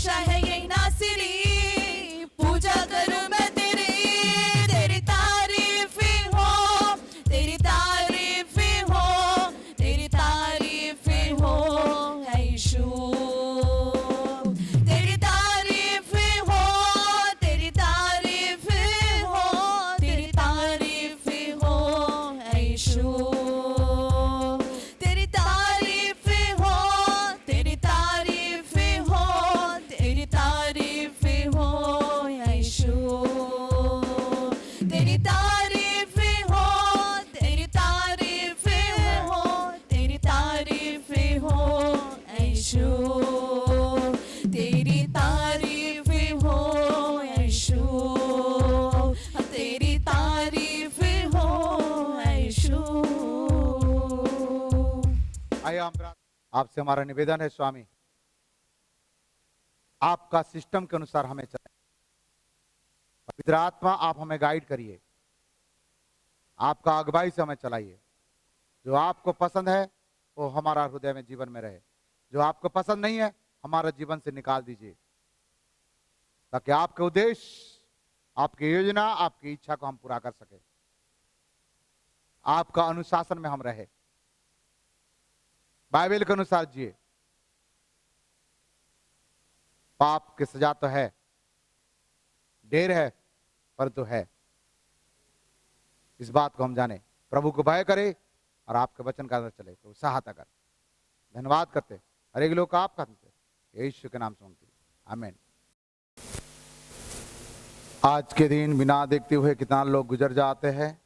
आशा है ये नासिरी, पूजा करूं मैं तेरी, तेरी तारीफी हो, तेरी तारीफी हो, तेरी तारीफी हो यीशु, तेरी तारीफी हो, तेरी तारीफी हो, तेरी तारीफी हो यीशु, तेरी तारीफी हो, तेरी तारीफी हो, तेरी तारीफी हो यीशु, तेरी तारीफी हो, तेरी तारीफी हो, तेरी तारीफी हो यीशु, तेरी तारीफी हो यीशु, तेरी तारीफी हो यीशु। आइए हम आपसे हमारा निवेदन है स्वामी, आपका सिस्टम के अनुसार हमें चले। पवित्र आत्मा आप हमें गाइड करिए, आपका अगुवाई से हमें चलाइए। जो आपको पसंद है वो हमारा हृदय में जीवन में रहे, जो आपको पसंद नहीं है हमारा जीवन से निकाल दीजिए, ताकि आपके उद्देश्य, आपकी योजना, आपकी इच्छा को हम पूरा कर सके। आपका अनुशासन में हम रहे, बाइबल के अनुसार जिए। पाप की सजा तो है, ढेर है, पर तो है। इस बात को हम जाने, प्रभु को भय करे और आपके वचन का अंदर चले, तो सहायता कर। धन्यवाद करते हर एक लोग का आपका यीशु के नाम से मांगते हैं, आमीन। आज के दिन बिना देखते हुए कितना लोग गुजर जाते हैं,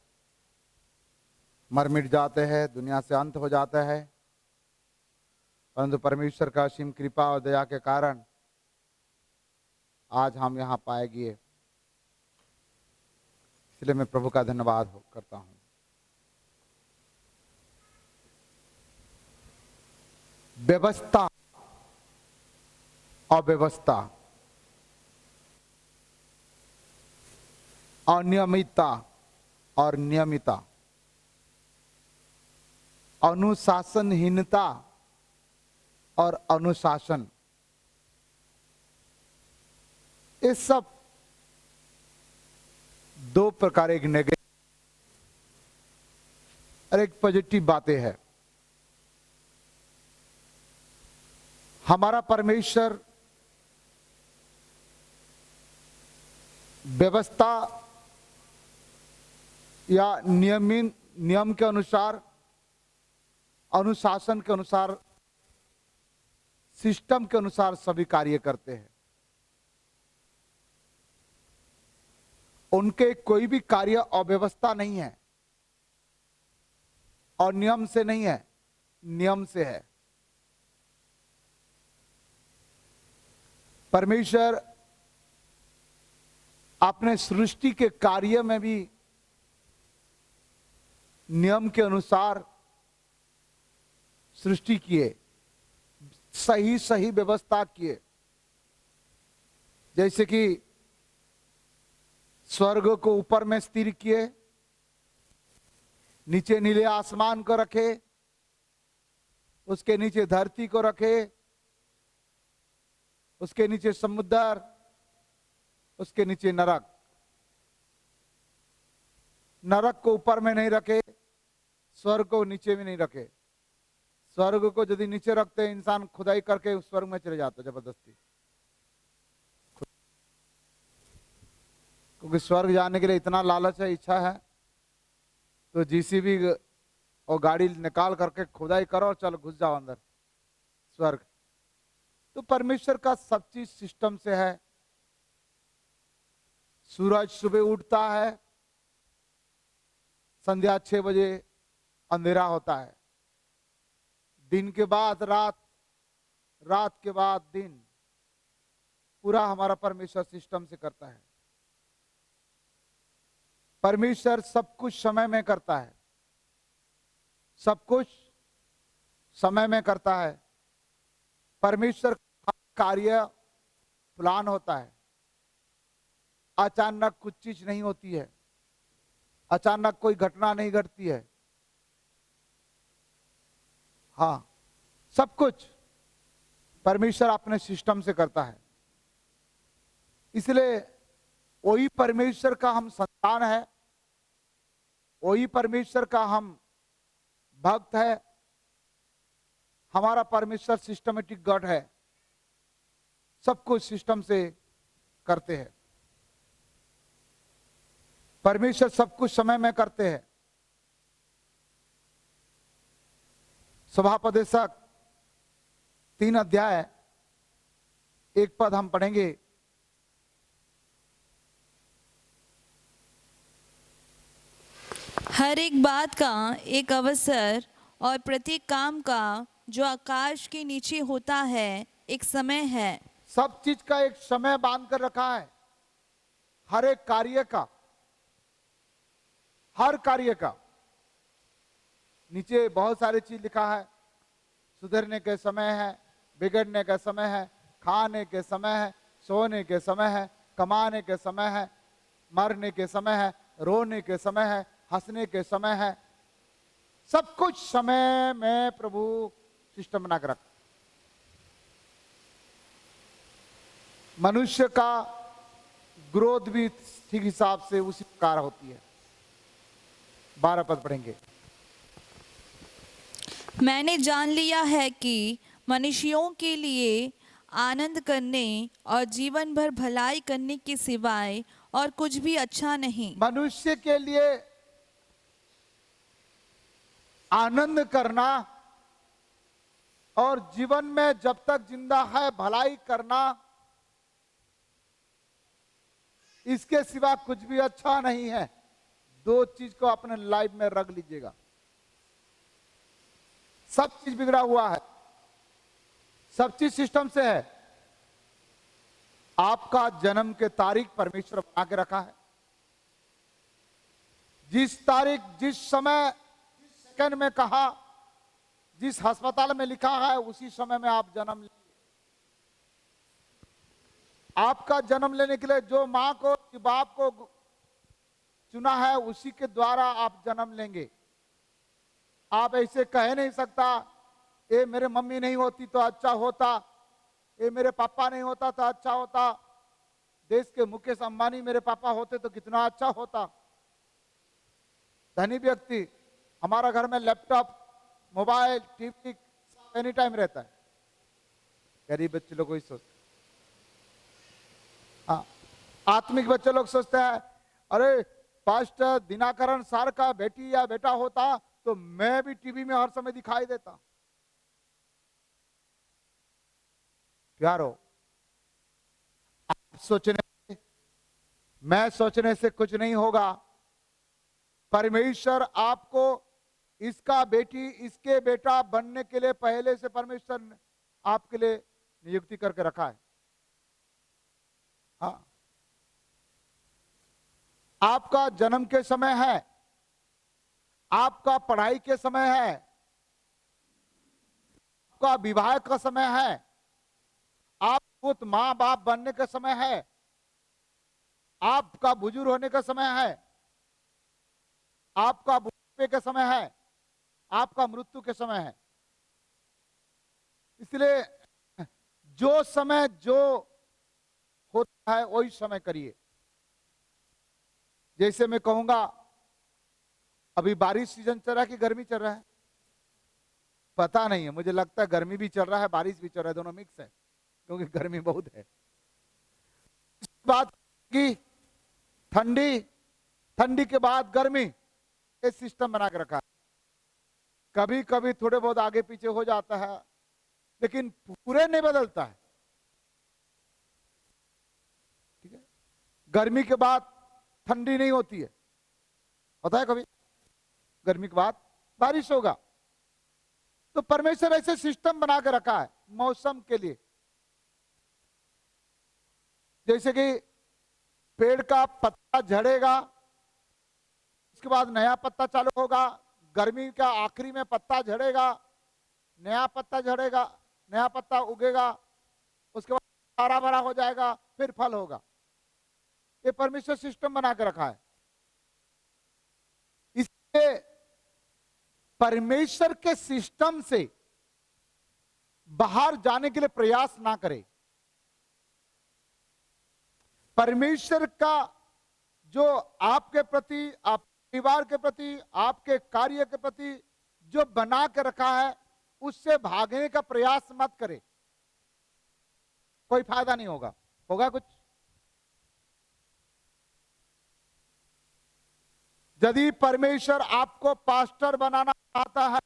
मर मिट जाते हैं, दुनिया से अंत हो जाता है, परंतु परमेश्वर का असीम कृपा और दया के कारण आज हम यहाँ पाए गए। इसलिए मैं प्रभु का धन्यवाद करता हूँ। व्यवस्था, अव्यवस्था, अनियमितता और नियमितता, अनुशासनहीनता और अनुशासन, ये सब दो प्रकार, एक नेगेटिव और एक पॉजिटिव बातें हैं। हमारा परमेश्वर व्यवस्था या नियम के अनुसार, अनुशासन के अनुसार, सिस्टम के अनुसार सभी कार्य करते हैं। उनके कोई भी कार्य अव्यवस्था नहीं है और नियम से नहीं है, नियम से है। परमेश्वर अपने सृष्टि के कार्य में भी नियम के अनुसार सृष्टि किए, सही सही व्यवस्था किए। जैसे कि स्वर्ग को ऊपर में स्थिर किए, नीचे नीले आसमान को रखे, उसके नीचे धरती को रखे, उसके नीचे समुद्र, उसके नीचे नरक। नरक को ऊपर में नहीं रखे, स्वर्ग को नीचे में नहीं रखे। स्वर्ग को यदि नीचे रखते इंसान खुदाई करके उस स्वर्ग में चले जाता जबरदस्ती, क्योंकि स्वर्ग जाने के लिए इतना लालच है, इच्छा है, तो जीसीबी और गाड़ी निकाल करके खुदाई करो और चलो घुस जाओ अंदर स्वर्ग। तो परमेश्वर का सब चीज सिस्टम से है। सूरज सुबह उठता है, संध्या 6 बजे अंधेरा होता है, दिन के बाद रात, रात के बाद दिन, पूरा हमारा परमेश्वर सिस्टम से करता है। परमेश्वर सब कुछ समय में करता है, सब कुछ समय में करता है। परमेश्वर का कार्य प्लान होता है, अचानक कुछ चीज नहीं होती है, अचानक कोई घटना नहीं घटती है। हाँ, सब कुछ परमेश्वर अपने सिस्टम से करता है। इसलिए वही परमेश्वर का हम संतान है, वही परमेश्वर का हम भक्त है। हमारा परमेश्वर सिस्टमेटिक गॉड है, सब कुछ सिस्टम से करते हैं। परमेश्वर सब कुछ समय में करते हैं। स्वभापदेशक 3 अध्याय 1 पद हम पढ़ेंगे। हर एक बात का एक अवसर और प्रत्येक काम का जो आकाश के नीचे होता है एक समय है। सब चीज का एक समय बांध कर रखा है, हर एक कार्य का, हर कार्य का। नीचे बहुत सारी चीज लिखा है। सुधरने के समय है, बिगड़ने का समय है, खाने के समय है, सोने के समय है, कमाने के समय है, मरने के समय है, रोने के समय है, हंसने के समय है। सब कुछ समय में प्रभु सिस्टम बना कर रखा। मनुष्य का ग्रोथ भी ठीक हिसाब से उसी प्रकार होती है। 12 पद पढ़ेंगे। मैंने जान लिया है कि मनुष्यों के लिए आनंद करने और जीवन भर भलाई करने के सिवाय और कुछ भी अच्छा नहीं। मनुष्य के लिए आनंद करना और जीवन में जब तक जिंदा है भलाई करना, इसके सिवा कुछ भी अच्छा नहीं है। 2 चीज को अपने लाइफ में रख लीजिएगा। सब चीज बिगड़ा हुआ है, सब चीज सिस्टम से है। आपका जन्म के तारीख परमेश्वर बना के रखा है। जिस तारीख, जिस समय, जिस सेकंड में कहा, जिस अस्पताल में लिखा है, उसी समय में आप जन्म लेंगे। आपका जन्म लेने के लिए जो मां को, बाप को चुना है, उसी के द्वारा आप जन्म लेंगे। आप ऐसे कह नहीं सकता, ये मेरे मम्मी नहीं होती तो अच्छा होता, ये मेरे पापा नहीं होता तो अच्छा होता, देश के मुकेश अंबानी मेरे पापा होते तो कितना अच्छा होता। धनी व्यक्ति, हमारा घर में laptop, mobile, TV any time रहता है। गरीब बच्चे लोग वही सोचते। हाँ, आत्मिक बच्चे लोग सोचते हैं, अरे पास्टर दिनाकरण सर का बेटी या बेटा होता तो मैं भी टीवी में हर समय दिखाई देता। प्यारो, आप सोचने, मैं सोचने से कुछ नहीं होगा। परमेश्वर आपको इसका बेटी, इसके बेटा बनने के लिए पहले से परमेश्वर ने आपके लिए नियुक्ति करके रखा है। हाँ, आपका जन्म के समय है, आपका पढ़ाई के समय है, आपका विवाह का समय है, आप खुद मां बाप बनने का समय है, आपका बुजुर्ग होने का समय है, आपका बुढ़ापे का समय है, आपका मृत्यु के समय है। इसलिए जो समय जो होता है वही समय करिए। जैसे मैं कहूंगा, अभी बारिश सीजन चल रहा है कि गर्मी चल रहा है पता नहीं है, मुझे लगता है गर्मी भी चल रहा है, बारिश भी चल रहा है, दोनों मिक्स है, क्योंकि गर्मी बहुत है। इस बात की ठंडी, ठंडी के बाद गर्मी, ये सिस्टम बना के रखा है। कभी कभी थोड़े बहुत आगे पीछे हो जाता है, लेकिन पूरे नहीं बदलता है। ठीक है, गर्मी के बाद ठंडी नहीं होती है, होता है कभी, गर्मी के बाद बारिश होगा। तो परमेश्वर ऐसे सिस्टम बना के रखा है मौसम के लिए। जैसे कि पेड़ का पत्ता झड़ेगा, उसके बाद नया पत्ता चालू होगा, गर्मी का आखिरी में पत्ता झड़ेगा, नया पत्ता झड़ेगा, नया पत्ता उगेगा, उसके बाद हरा भरा हो जाएगा, फिर फल होगा। ये परमेश्वर सिस्टम बना के रखा है। इसलिए परमेश्वर के सिस्टम से बाहर जाने के लिए प्रयास ना करें। परमेश्वर का जो आपके प्रति, आप परिवार के प्रति, आपके कार्य के प्रति जो बना के रखा है, उससे भागने का प्रयास मत करें। कोई फायदा नहीं होगा। होगा कुछ? यदि परमेश्वर आपको पास्टर बनाना चाहता है,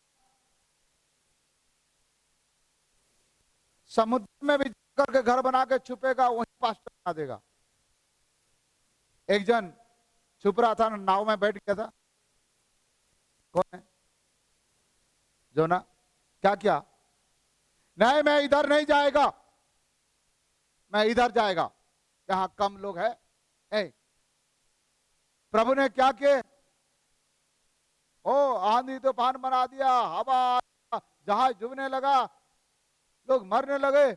समुद्र में भी करके घर बना के छुपेगा, वही पास्टर बना देगा। एक जन छुप रहा था, नाव में बैठ गया था। कौन है? जोना। क्या किया? नहीं, मैं इधर नहीं जाएगा, मैं इधर जाएगा, यहां कम लोग है। प्रभु ने क्या किए? ओ आंधी तूफान बना दिया, हवा, जहाज डूबने लगा, लोग मरने लगे।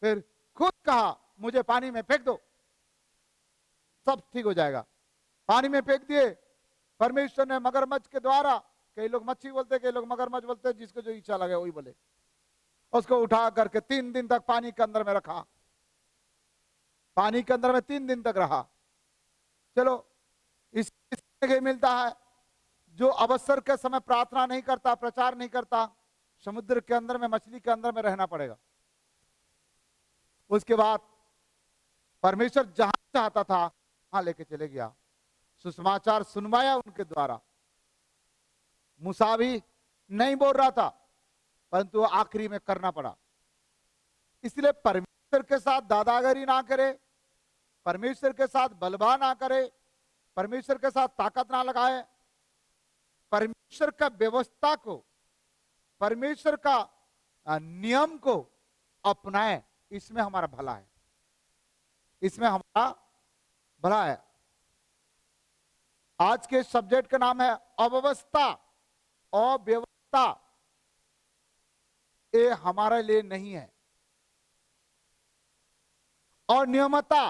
फिर खुद कहा मुझे पानी में फेंक दो, सब ठीक हो जाएगा। पानी में फेंक दिए। परमेश्वर ने मगरमच्छ के द्वारा, कई लोग मच्छी बोलते, कई लोग मगरमच्छ बोलते, जिसको जो इच्छा लगे वही बोले, उसको उठा करके 3 दिन तक पानी के अंदर में रखा। पानी के अंदर में 3 दिन तक रहा। चलो, इससे मिलता है जो अवसर के समय प्रार्थना नहीं करता, प्रचार नहीं करता, समुद्र के अंदर में, मछली के अंदर में रहना पड़ेगा। उसके बाद परमेश्वर जहां चाहता था वहां लेके चले गया, सुसमाचार सुनवाया उनके द्वारा। मूसा भी नहीं बोल रहा था, परंतु आखिरी में करना पड़ा। इसलिए परमेश्वर के साथ दादागिरी ना करे, परमेश्वर के साथ बलवा ना करे, परमेश्वर के साथ ताकत ना लगाए, परमेश्वर का व्यवस्था को, परमेश्वर का नियम को अपनाए। इसमें हमारा भला है, इसमें हमारा भला है। आज के सब्जेक्ट का नाम है अव्यवस्था, अव्यवस्था। ये हमारे लिए नहीं है। और नियमता,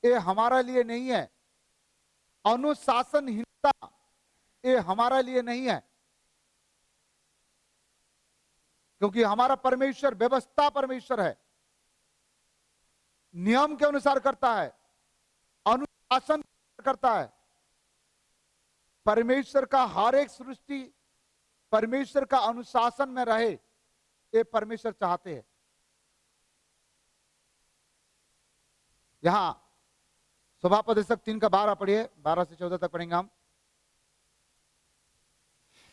ये हमारे लिए नहीं है। अनुशासनहीनता, ये हमारे लिए नहीं है। क्योंकि हमारा परमेश्वर व्यवस्था परमेश्वर है, नियम के अनुसार करता है, अनुशासन करता है। परमेश्वर का हर एक सृष्टि परमेश्वर का अनुशासन में रहे, ये परमेश्वर चाहते हैं। यहां स्वभापदेशक 3 का 12 पढ़िए, 12 से 14 तक पढ़ेंगे हम।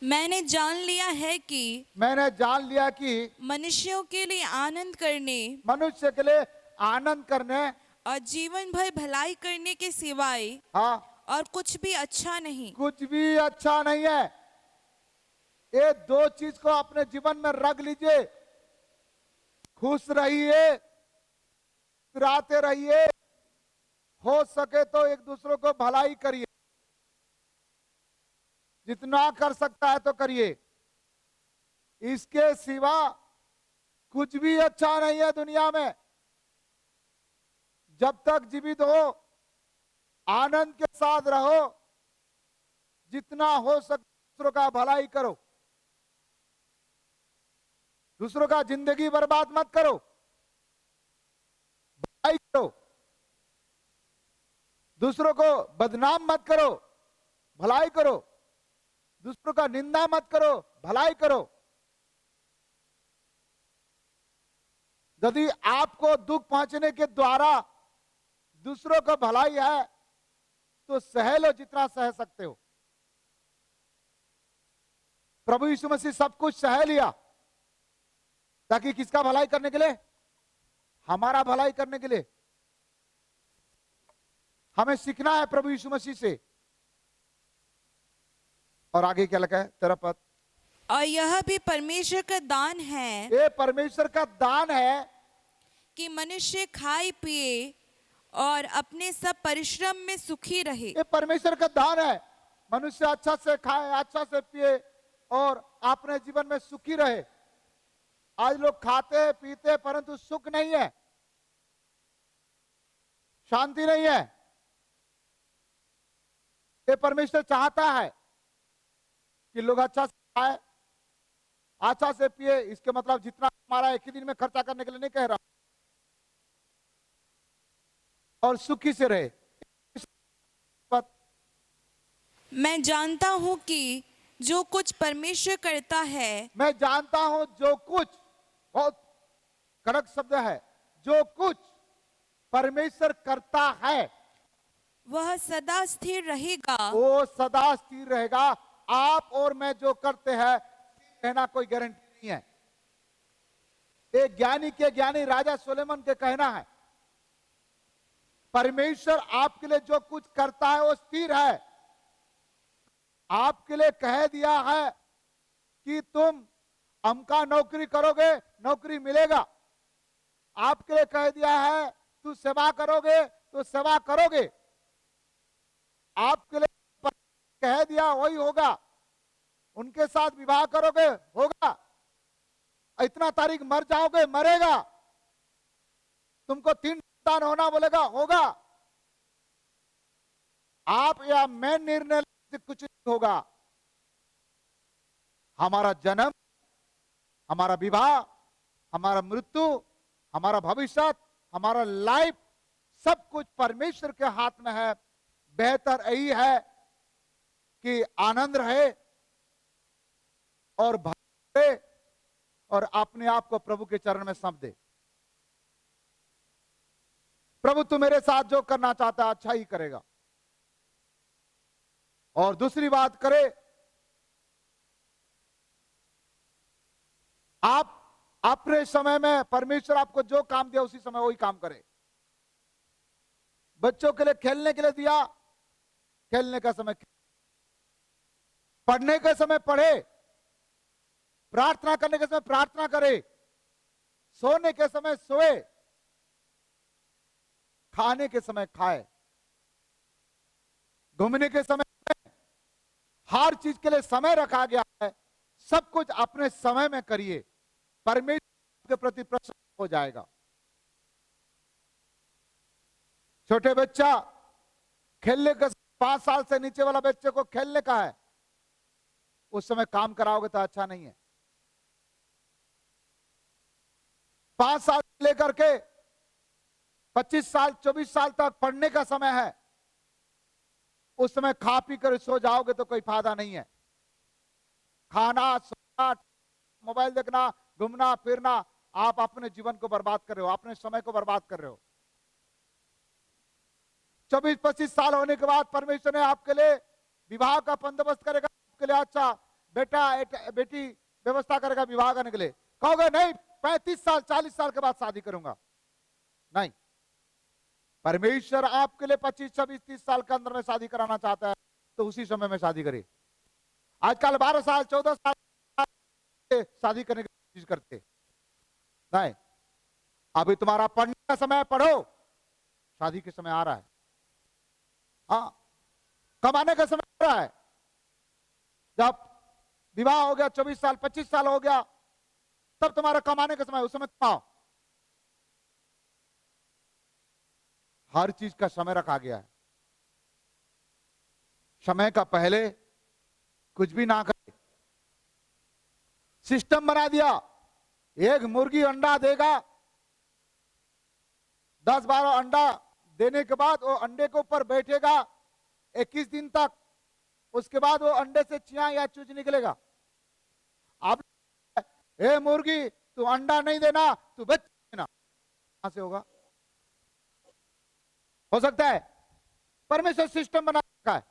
मैंने जान लिया है कि मनुष्यों के लिए आनंद करने, मनुष्य के लिए आनंद करने और जीवन भर भलाई करने के सिवाय और कुछ भी अच्छा नहीं। कुछ भी अच्छा नहीं है। ये 2 चीज को अपने जीवन में रख लीजिए। खुश रहिए, मुस्कुराते रहिए, हो सके तो एक दूसरों को भलाई करिए, जितना कर सकता है तो करिए। इसके सिवा कुछ भी अच्छा नहीं है दुनिया में। जब तक जीवित हो, आनंद के साथ रहो, जितना हो सके दूसरों का भलाई करो, दूसरों का जिंदगी बर्बाद मत करो, भलाई करो, दूसरों को बदनाम मत करो, भलाई करो, दूसरों का निंदा मत करो, भलाई करो। यदि आपको दुख पहुंचने के द्वारा दूसरों को भलाई है तो सह लो जितना सह सकते हो। प्रभु यीशु मसीह सब कुछ सह लिया, ताकि किसका भलाई करने के लिए? हमारा भलाई करने के लिए। हमें सीखना है प्रभु यीशु मसीह से। और आगे क्या लिखा है? तेरा पद। और यह भी परमेश्वर का दान है, ये परमेश्वर का दान है कि मनुष्य खाए पिए और अपने सब परिश्रम में सुखी रहे। ये परमेश्वर का दान है। मनुष्य अच्छा से खाए, अच्छा से पिए और अपने जीवन में सुखी रहे। आज लोग खाते हैं, पीते हैं, परंतु सुख नहीं है, शांति नहीं है। ये परमेश्वर चाहता है कि लोग अच्छा से खाए, अच्छा से पिए। इसके मतलब जितना हमारा एक ही दिन में खर्चा करने के लिए नहीं कह रहा, और सुखी से रहे। मैं जानता हूँ कि जो कुछ परमेश्वर करता है मैं जानता हूं जो कुछ, बहुत कड़क शब्द है, जो कुछ परमेश्वर करता है वह सदा स्थिर रहेगा। वो सदा स्थिर रहेगा। आप और मैं जो करते हैं स्थिर रहना कोई गारंटी नहीं है। एक ज्ञानी के ज्ञानी राजा सुलेमान के कहना है, परमेश्वर आपके लिए जो कुछ करता है वो स्थिर है। आपके लिए कह दिया है कि तुम अमका नौकरी करोगे, नौकरी मिलेगा। आपके लिए कह दिया है तू सेवा करोगे तो सेवा करोगे। आपके लिए कह दिया वही होगा। उनके साथ विवाह करोगे होगा। इतना तारीख मर जाओगे मरेगा। तुमको 3 संतान होना बोलेगा होगा। आप या मैं निर्णय से कुछ नहीं होगा। हमारा जन्म, हमारा विवाह, हमारा मृत्यु, हमारा भविष्य, हमारा लाइफ, सब कुछ परमेश्वर के हाथ में है। बेहतर यही है कि आनंद रहे और भय रहे और अपने आप को प्रभु के चरण में सौंप दे। प्रभु तू मेरे साथ जो करना चाहता है अच्छा ही करेगा। और दूसरी बात करे, आप अपने समय में परमेश्वर आपको जो काम दिया उसी समय वही काम करे। बच्चों के लिए खेलने के लिए दिया, खेलने का समय पढ़ने के समय पढ़े, प्रार्थना करने के समय प्रार्थना करे, सोने के समय सोए, खाने के समय खाए, घूमने के समय, हर चीज के लिए समय रखा गया है। सब कुछ अपने समय में करिए, परमेश्वर के प्रति प्रसन्न हो जाएगा। छोटे बच्चा खेलने का, 5 साल से नीचे वाला बच्चे को खेलने का है, उस समय काम कराओगे तो अच्छा नहीं है। 5 साल से लेकर के 25 साल 24 साल तक पढ़ने का समय है, उस समय खा पी कर सो जाओगे तो कोई फायदा नहीं है। खाना, सोना, मोबाइल देखना, घूमना फिरना, आप अपने जीवन को बर्बाद कर रहे हो, अपने समय को बर्बाद कर रहे हो। 24-25 साल होने के बाद परमेश्वर ने आपके लिए विवाह का बंदोबस्त करेगा, आपके लिए अच्छा बेटा बेटी व्यवस्था करेगा विवाह करने के लिए। कहोगे नहीं 35 साल 40 साल के बाद शादी करूंगा, नहीं। परमेश्वर आपके लिए 25, 26, 30 साल के अंदर में शादी कराना चाहता है तो उसी समय में शादी करिए। आजकल 12 साल 14 साल शादी करने की कोशिश करते नहीं। अभी तुम्हारा पढ़ने का समय, पढ़ो, शादी के समय आ रहा है। हाँ, कमाने का समय आ रहा है। जब विवाह हो गया 24 साल 25 साल हो गया, तब तुम्हारा कमाने का समय, उस समय कमाओ। हर चीज का समय रखा गया है। समय का पहले कुछ भी ना करे। सिस्टम बना दिया, एक मुर्गी अंडा देगा, 10-12 अंडा देने के बाद वो अंडे के ऊपर बैठेगा 21 दिन तक, उसके बाद वो अंडे से चियां या चूज निकलेगा। अब ए मुर्गी तू अंडा नहीं देना, तू बच्चा देना, कहां से होगा? हो सकता है? परमेश्वर सिस्टम बना रखा है,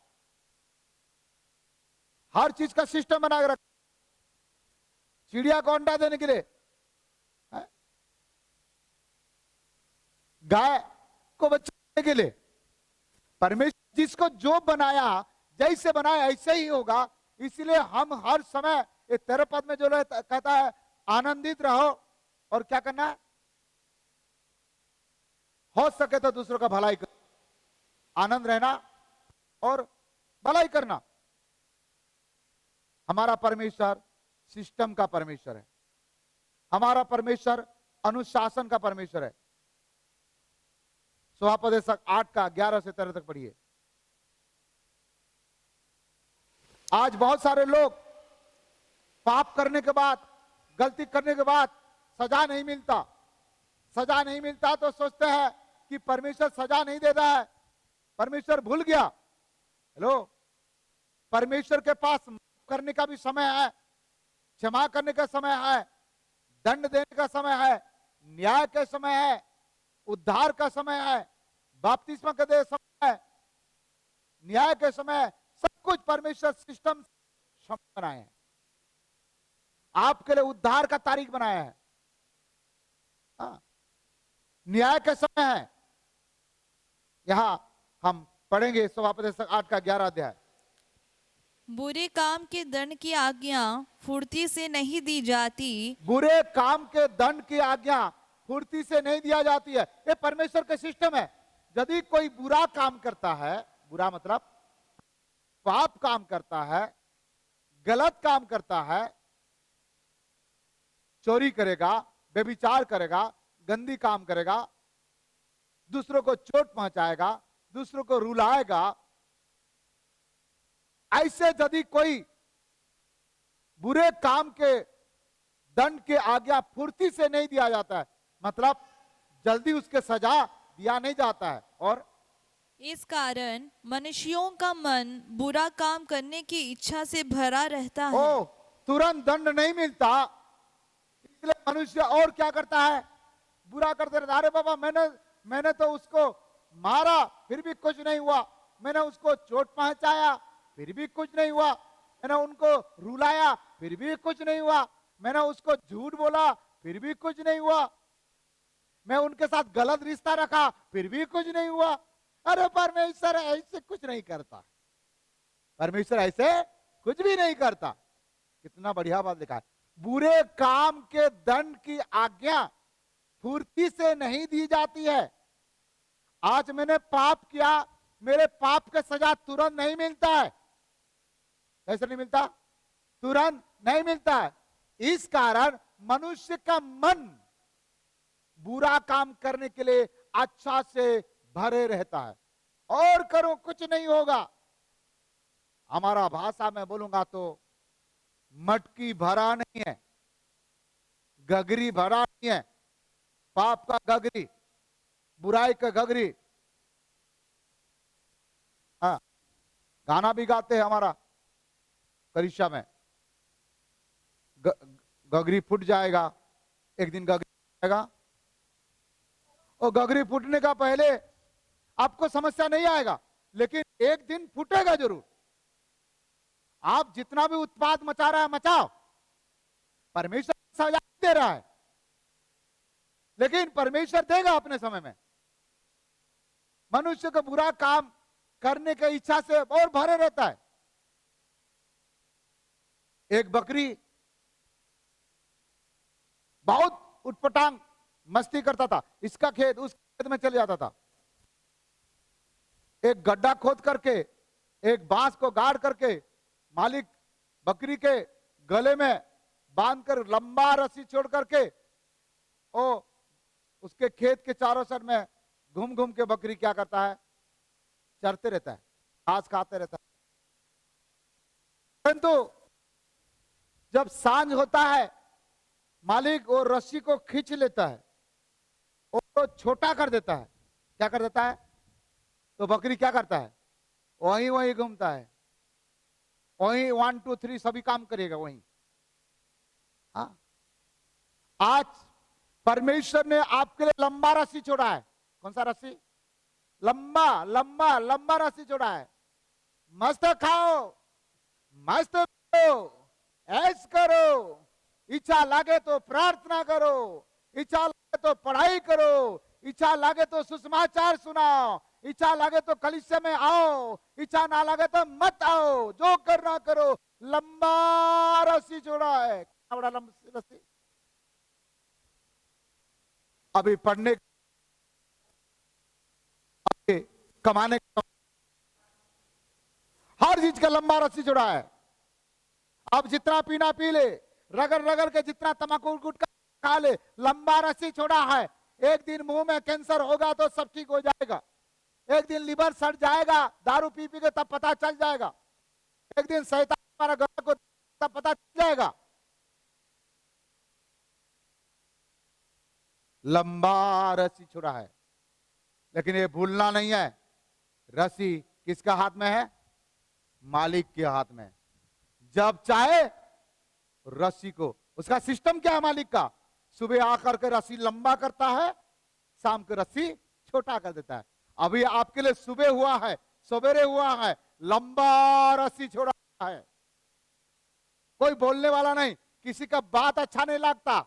हर चीज का सिस्टम बना के रखा। चिड़िया को अंडा देने के लिए, गाय को बच्चा देने के लिए, परमेश्वर जिसको जो बनाया, जैसे बनाया ऐसे ही होगा। इसलिए हम हर समय, ये 13 पद में जो कहता है आनंदित रहो और क्या करना है, हो सके तो दूसरों का भलाई करो, आनंद रहना और भलाई करना। हमारा परमेश्वर सिस्टम का परमेश्वर है, हमारा परमेश्वर अनुशासन का परमेश्वर है। स्वापदेशक 8 का 11 से 13 तक पढ़िए। आज बहुत सारे लोग पाप करने के बाद, गलती करने के बाद सजा नहीं मिलता तो सोचते हैं कि परमेश्वर सजा नहीं दे रहा है, परमेश्वर भूल गया। हेलो, परमेश्वर के पास माफ करने का भी समय है, क्षमा करने का समय है, दंड देने का समय है, न्याय का समय है, उद्धार का समय है, बपतिस्मा का दे समय है, न्याय के समय है। सब कुछ परमेश्वर सिस्टम बनाए हैं, आपके लिए उद्धार का तारीख बनाया है। हाँ, न्याय का समय है। यहां हम पढ़ेंगे सभापति 8 का 11 अध्याय। बुरे काम के दंड की आज्ञा फुर्ती से नहीं दी जाती। बुरे काम के दंड की आज्ञा फुर्ती से नहीं दिया जाती है। ये परमेश्वर का सिस्टम है। यदि कोई बुरा काम करता है, बुरा मतलब पाप काम करता है, गलत काम करता है, चोरी करेगा, व्यभिचार करेगा, गंदी काम करेगा, दूसरों को चोट पहुंचाएगा, दूसरों को रुलाएगा, ऐसे यदि कोई बुरे काम के दंड के आज्ञा फुर्ती से नहीं दिया जाता है, मतलब जल्दी उसके सजा दिया नहीं जाता है, और इस कारण मनुष्यों का मन बुरा काम करने की इच्छा से भरा रहता है। ओ तुरंत दंड नहीं मिलता, इसलिए मनुष्य और क्या करता है, बुरा करते रहता। अरे बाबा, मैंने तो उसको मारा फिर भी कुछ नहीं हुआ, मैंने उसको चोट पहुंचाया फिर भी कुछ नहीं हुआ, मैंने उनको रुलाया फिर भी कुछ नहीं हुआ, मैंने उसको झूठ बोला फिर भी कुछ नहीं हुआ, मैं उनके साथ गलत रिश्ता रखा फिर भी कुछ नहीं हुआ। अरे परमेश्वर ऐसे कुछ नहीं करता, परमेश्वर ऐसे कुछ भी नहीं करता। कितना बढ़िया बात लिखा है, बुरे काम के दंड की आज्ञा फुर्ती से नहीं दी जाती है। आज मैंने पाप किया, मेरे पाप का सजा तुरंत नहीं मिलता है। कैसे नहीं मिलता? तुरंत नहीं मिलता है। इस कारण मनुष्य का मन बुरा काम करने के लिए अच्छा से भरे रहता है, और करो कुछ नहीं होगा। हमारा भाषा में बोलूंगा तो मटकी भरा नहीं है, गगरी भरा नहीं है, पाप का गगरी, बुराई का गगरी। हाँ, गाना भी गाते हैं हमारा करीशा में, गगरी फूट जाएगा, एक दिन गगरी जाएगा, और गगरी फूटने का पहले आपको समस्या नहीं आएगा, लेकिन एक दिन फूटेगा जरूर। आप जितना भी उत्पाद मचा रहा है मचाओ, परमेश्वर सजा दे रहा है, लेकिन परमेश्वर देगा अपने समय में। मनुष्य को बुरा काम करने की इच्छा से और भरे रहता है। एक बकरी बहुत उटपटांग मस्ती करता था, इसका खेत उस खेत में चले जाता था, एक गड्ढा खोद करके एक बांस को गाड़ करके मालिक बकरी के गले में बांधकर लंबा रस्सी छोड़ करके ओ उसके खेत के चारों साइड में घूम घूम के बकरी क्या करता है, चरते रहता है, घास खाते रहता है। परंतु जब सांझ होता है, मालिक वो रस्सी को खींच लेता है और तो छोटा कर देता है। क्या कर देता है? तो बकरी क्या करता है, वहीं वहीं घूमता है, वहीं 1 2 3 सभी काम करेगा वहीं। हाँ, आज परमेश्वर ने आपके लिए लंबा रस्सी छोड़ा है। कौन सा रस्सी? लंबा लंबा लंबा रस्सी छोड़ा है। मस्त खाओ, मस्त पियो, ऐश करो, इच्छा लगे तो प्रार्थना करो, इच्छा लगे तो पढ़ाई करो, इच्छा लगे तो सुसमाचार सुनाओ, इच्छा लगे तो कलीसिया में आओ, इच्छा ना लगे तो मत आओ, जो करना करो। लंबा रस्सी छोड़ा है। कितना बड़ा लंबा रस्सी? अभी पढ़ने कमाने हर चीज का लंबा रस्सी छोड़ा है। अब जितना पीना पी ले, रगड़ रगड़ के जितना तम्बाकू गुटखा खा ले, लंबा रस्सी छोड़ा है। एक दिन मुंह में कैंसर होगा तो सब ठीक हो जाएगा, एक दिन लिवर सड़ जाएगा, दारू पी पी के तब पता चल जाएगा, एक दिन शैतान हमारा गला को तब पता चल जाएगा। लंबा रस्सी छोड़ा है। लेकिन ये भूलना नहीं है, रस्सी किसका हाथ में है? मालिक के हाथ में। जब चाहे रस्सी को, उसका सिस्टम क्या है मालिक का? सुबह आकर के रस्सी लंबा करता है, शाम को रस्सी छोटा कर देता है। अभी आपके लिए सुबह हुआ है, सवेरे हुआ है, लंबा रस्सी छोड़ा है। कोई बोलने वाला नहीं, किसी का बात अच्छा नहीं लगता,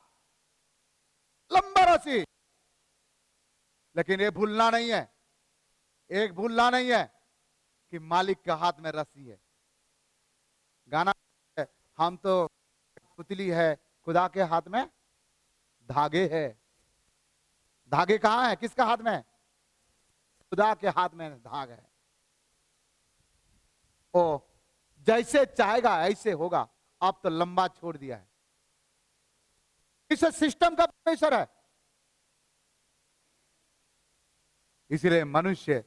लंबा रस्सी। लेकिन ये भूलना नहीं है, एक भूलना नहीं है कि मालिक के हाथ में रस्सी है। गाना है, हम तो पुतली है, खुदा के हाथ में धागे है। धागे कहां है? किसका हाथ में? खुदा के हाथ में धाग है। ओ जैसे चाहेगा ऐसे होगा। अब तो लंबा छोड़ दिया है। इस सिस्टम का प्रेशर है। इसलिए मनुष्य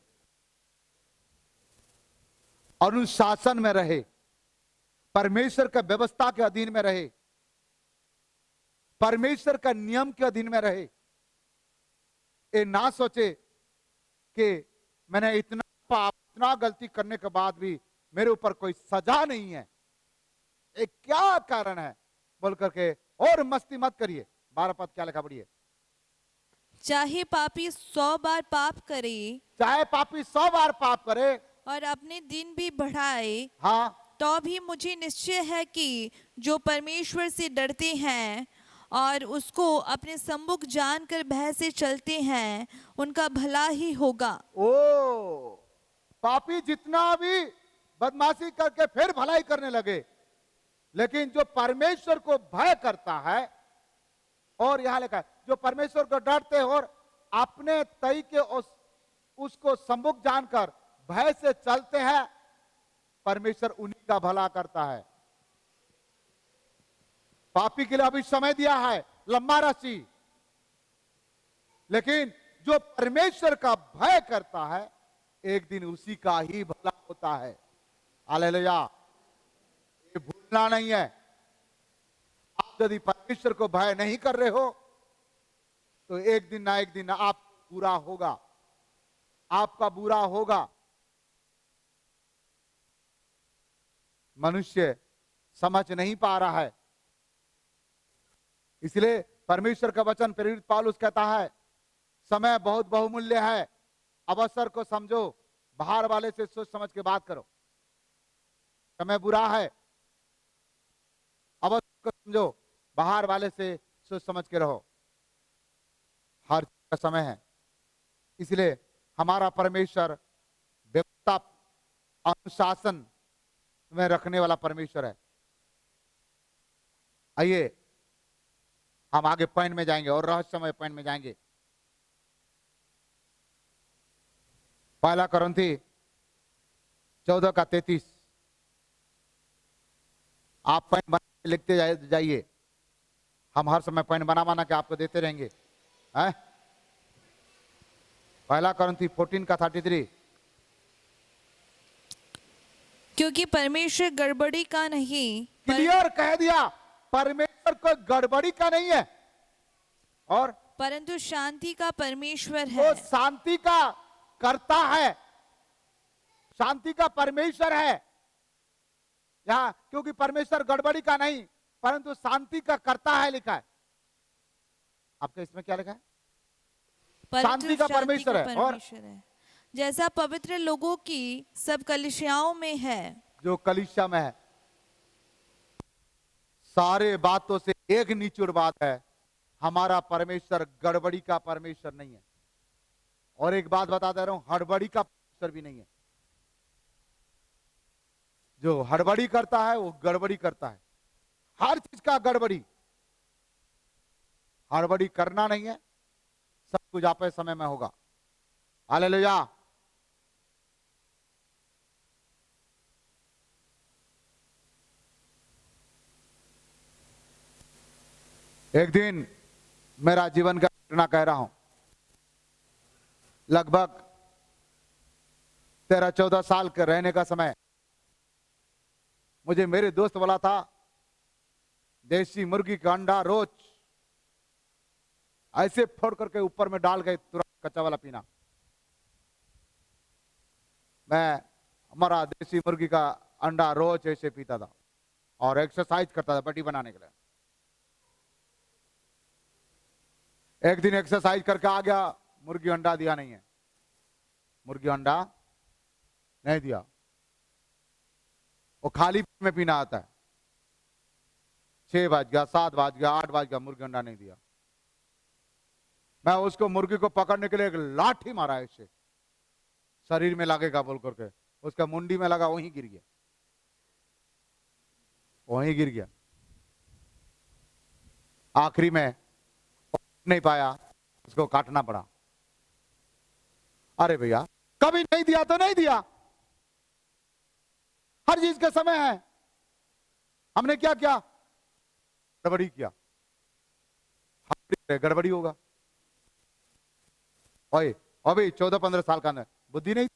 अनुशासन में रहे, परमेश्वर का व्यवस्था के अधीन में रहे, परमेश्वर का नियम के अधीन में रहे। ये ना सोचे कि मैंने इतना पाप, इतना गलती करने के बाद भी मेरे ऊपर कोई सजा नहीं है, ये क्या कारण है बोल करके और मस्ती मत करिए। 12 पद क्या लिखा पढ़िए। चाहे पापी 100 बार पाप करे चाहे पापी 100 बार पाप करे और अपने दिन भी बढ़ाए, हाँ, तो भी मुझे निश्चय है कि जो परमेश्वर से डरते हैं और उसको अपने सम्मुख जानकर भय से चलते हैं, उनका भला ही होगा। ओ पापी जितना भी बदमाशी करके फिर भलाई करने लगे, लेकिन जो परमेश्वर को भय करता है, और यहां लिखा है जो परमेश्वर को डरते हैं और अपने तय के उसको सम्मुख जानकर भय से चलते हैं, परमेश्वर उन्हीं का भला करता है। पापी के लिए अभी समय दिया है, लंबा रस्सी, लेकिन जो परमेश्वर का भय करता है एक दिन उसी का ही भला होता है। हालेलुया। ये भूलना नहीं है। आप यदि परमेश्वर को भय नहीं कर रहे हो तो एक दिन ना एक दिन आप बुरा होगा, आपका बुरा होगा। मनुष्य समझ नहीं पा रहा है, इसलिए परमेश्वर का वचन प्रेरित पौलुस कहता है समय बहुत बहुमूल्य है, अवसर को समझो, बाहर वाले से सोच समझ के बात करो। समय बुरा है, अवसर को समझो, बाहर वाले से सोच समझ के रहो। हर चीज का समय है। इसलिए हमारा परमेश्वर व्यवस्था अनुशासन में रखने वाला परमेश्वर है। आइए हम आगे पॉइंट में जाएंगे और रहस्यमय पॉइंट में जाएंगे। पहला कोरिन्थी 14:33 आप पॉइंट बना लिखते जाइए। हम हर समय पॉइंट बना के आपको देते रहेंगे। पहला कोरिन्थी 14:33 क्योंकि परमेश्वर गड़बड़ी का नहीं, क्लियर कह दिया, परमेश्वर को गड़बड़ी का नहीं है, और परंतु शांति का परमेश्वर वो है। शांति का करता है, शांति का परमेश्वर है। यहां क्योंकि परमेश्वर गड़बड़ी का नहीं परंतु शांति का करता है लिखा है। आपके इसमें क्या लिखा है? परंतु शांति का परमेश्वर है। और परमेश्वर है, जैसा पवित्र लोगों की सब कलीसियाओं में है। जो कलीसिया में है, सारे बातों से एक निचुड़ बात है, हमारा परमेश्वर गड़बड़ी का परमेश्वर नहीं है। और एक बात बता दे रहा हूं, हड़बड़ी का परमेश्वर भी नहीं है। जो हड़बड़ी करता है वो गड़बड़ी करता है, हर चीज का गड़बड़ी। हड़बड़ी करना नहीं है, सब कुछ आपके समय में होगा। हालेलुया। एक दिन मेरा जीवन का घटना कह रहा हूं, लगभग 13-14 साल के रहने का समय, मुझे मेरे दोस्त बोला था देसी मुर्गी का अंडा रोज ऐसे फोड़ करके ऊपर में डाल के तुरंत कच्चा वाला पीना। मैं हमारा देसी मुर्गी का अंडा रोज ऐसे पीता था और एक्सरसाइज करता था बॉडी बनाने के लिए। एक दिन एक्सरसाइज करके आ गया, मुर्गी अंडा दिया नहीं है, मुर्गी अंडा नहीं दिया। वो खाली पेट में पीना आता है। 6 बज गया, 7 बज गया, 8 बज गया, मुर्गी अंडा नहीं दिया। मैं उसको मुर्गी को पकड़ने के लिए एक लाठी मारा ऐसे, शरीर में लगेगा बोल करके, उसका मुंडी में लगा, वहीं गिर गया, वहीं गिर गया। आखिरी में नहीं पाया, उसको काटना पड़ा। अरे भैया, कभी नहीं दिया तो नहीं दिया, हर चीज का समय है। हमने क्या किया? गड़बड़ी किया, गड़बड़ी होगा। ओए अभी 14-15 साल का अंदर बुद्धि नहीं।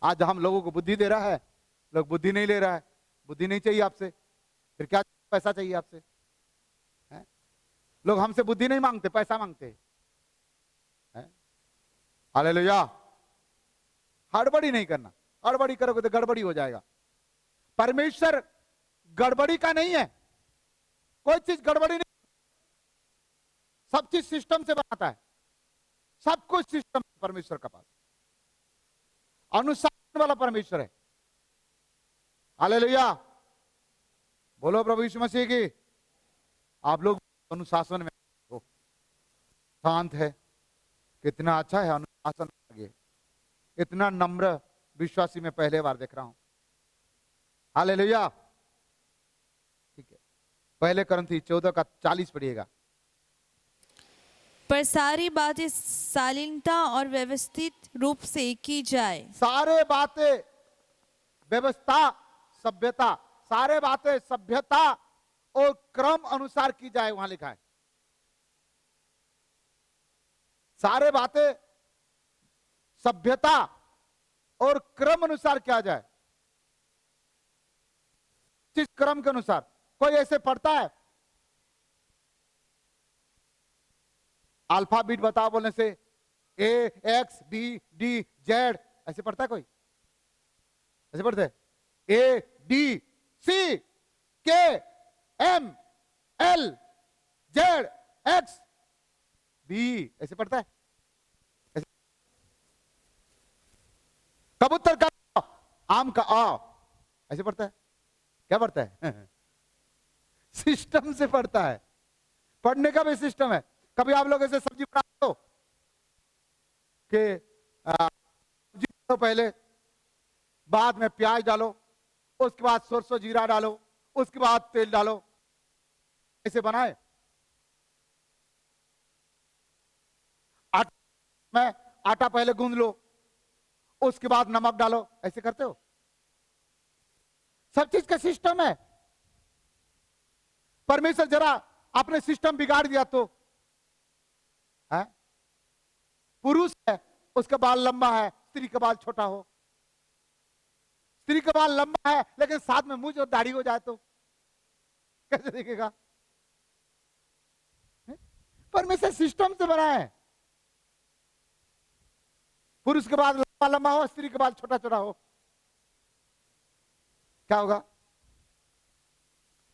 आज हम लोगों को बुद्धि दे रहा है, लोग बुद्धि नहीं ले रहा है। बुद्धि नहीं चाहिए आपसे, फिर क्या पैसा चाहिए आपसे? है? लोग हमसे बुद्धि नहीं मांगते, पैसा मांगते हैं। हालेलुया। हड़बड़ी नहीं करना, हड़बड़ी करोगे तो गड़बड़ी हो जाएगा। परमेश्वर गड़बड़ी का नहीं है, कोई चीज गड़बड़ी नहीं, सब चीज सिस्टम से बनाता है, सब कुछ सिस्टम परमेश्वर का पास, अनुशासन वाला परमेश्वर है। हालेलुया, बोलो प्रभु यीशु मसीह की। आप लोग अनुशासन में हो, शांत है, कितना अच्छा है अनुशासन। आगे इतना नम्र विश्वासी में पहले बार देख रहा हूं। हालेलुया। ठीक है, पहले करंथी 14:40 पढ़िएगा। पर सारी बातें शालीनता और व्यवस्थित रूप से की जाए। सारे बातें व्यवस्था, सभ्यता, सारे बातें सभ्यता और क्रम अनुसार की जाए, वहां लिखा है। सारे बातें सभ्यता और क्रम अनुसार किया जाए, किस क्रम के अनुसार? कोई ऐसे पढ़ता है अल्फाबेट बताओ बोलने से A X B D Z, ऐसे पढ़ता है कोई? ऐसे पढ़ते हैं A D C K M L Z X B, ऐसे पढ़ता है? ऐसे? कबूतर का आम का आ, ऐसे पढ़ता है? क्या पढ़ता है? सिस्टम से पढ़ता है, पढ़ने का भी सिस्टम है। कभी आप लोग ऐसे सब्जी बनाते हो कि सब्जी बनाओ पहले, बाद में प्याज डालो, उसके बाद सरसों जीरा डालो, उसके बाद तेल डालो, ऐसे बनाए? आटा पहले गूंद लो, उसके बाद नमक डालो, ऐसे करते हो? सब चीज का सिस्टम है। परमेश्वर जरा आपने सिस्टम बिगाड़ दिया तो है? पुरुष है, उसका बाल लंबा है, स्त्री का बाल छोटा हो। स्त्री का बाल लंबा है लेकिन साथ में मूंछ और दाढ़ी हो जाए तो कैसे दिखेगा? परमेश्वर सिस्टम से बना है। पुरुष के बाल लंबा लंबा हो, स्त्री के बाल छोटा छोटा हो, क्या होगा?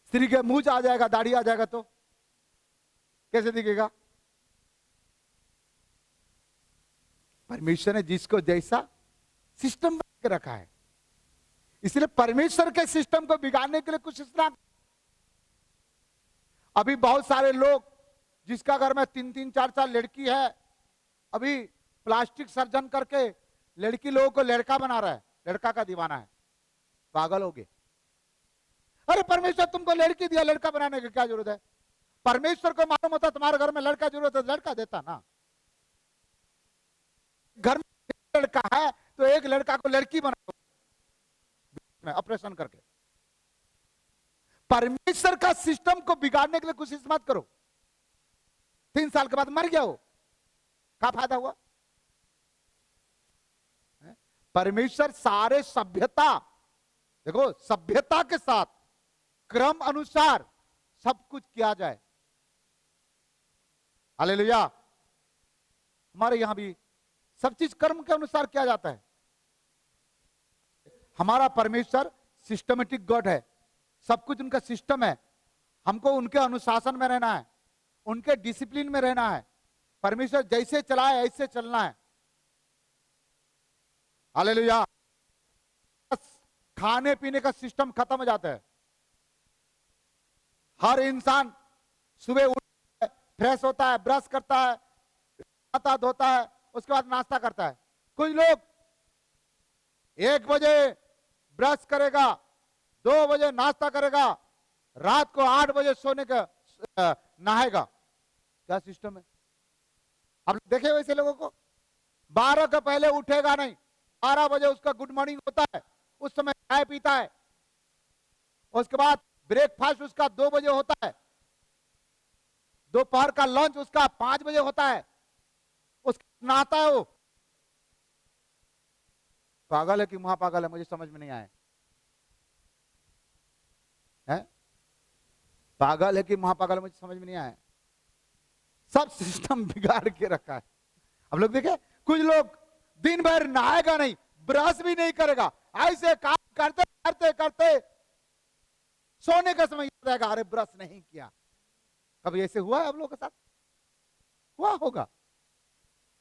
स्त्री के मूंछ आ जाएगा, दाढ़ी आ जाएगा तो कैसे दिखेगा? परमेश्वर ने जिसको जैसा सिस्टम बना के रखा है, इसलिए परमेश्वर के सिस्टम को बिगाड़ने के लिए कुछ इतना। अभी बहुत सारे लोग जिसका घर में 3-3, 4-4 लड़की है, अभी प्लास्टिक सर्जन करके लड़की लोगों को लड़का बना रहा है, लड़का का दीवाना है। पागल हो गए। अरे परमेश्वर तुमको लड़की दिया, लड़का बनाने की क्या जरूरत है? परमेश्वर को मालूम होता तुम्हारे घर में लड़का जरूरत है, लड़का देता ना। घर में लड़का है तो एक लड़का को लड़की बनाओ में ऑपरेशन करके। परमेश्वर का सिस्टम को बिगाड़ने के लिए कोशिश मत करो। 3 साल के बाद मर गया हो, क्या फायदा हुआ? परमेश्वर सारे सभ्यता, देखो सभ्यता के साथ क्रम अनुसार सब कुछ किया जाए। हालेलुया। हमारे यहां भी सब चीज कर्म के अनुसार किया जाता है। हमारा परमेश्वर सिस्टमेटिक गॉड है, सब कुछ उनका सिस्टम है। हमको उनके अनुशासन में रहना है, उनके डिसिप्लिन में रहना है। परमेश्वर जैसे चलाए ऐसे चलना है। हालेलुया। खाने पीने का सिस्टम खत्म हो जाता है। हर इंसान सुबह उठता है, फ्रेश होता है, ब्रश करता है, नहाता धोता है, उसके बाद नाश्ता करता है। कुछ लोग 1 बजे ब्रश करेगा, 2 बजे नाश्ता करेगा, रात को 8 बजे सोने का नहाएगा। क्या सिस्टम है? आप देखे वैसे लोगों को? 12 के पहले उठेगा नहीं, 12 बजे उसका गुड मॉर्निंग होता है, उस समय चाय पीता है। उसके बाद ब्रेकफास्ट उसका 2 बजे होता है, दोपहर का लंच उसका 5 बजे होता है, उसका नहाता है। वो पागल है कि महापागल है, मुझे समझ में नहीं आया है। पागल है कि महापागल है, मुझे समझ में नहीं आया। सब सिस्टम बिगाड़ के रखा है। अब लोग देखे, कुछ लोग दिन भर नहाएगा नहीं, ब्रश भी नहीं करेगा, ऐसे काम करते करते करते सोने का समय याद आएगा, अरे ब्रश नहीं किया। कभी ऐसे हुआ है आप लोगों के साथ? हुआ होगा,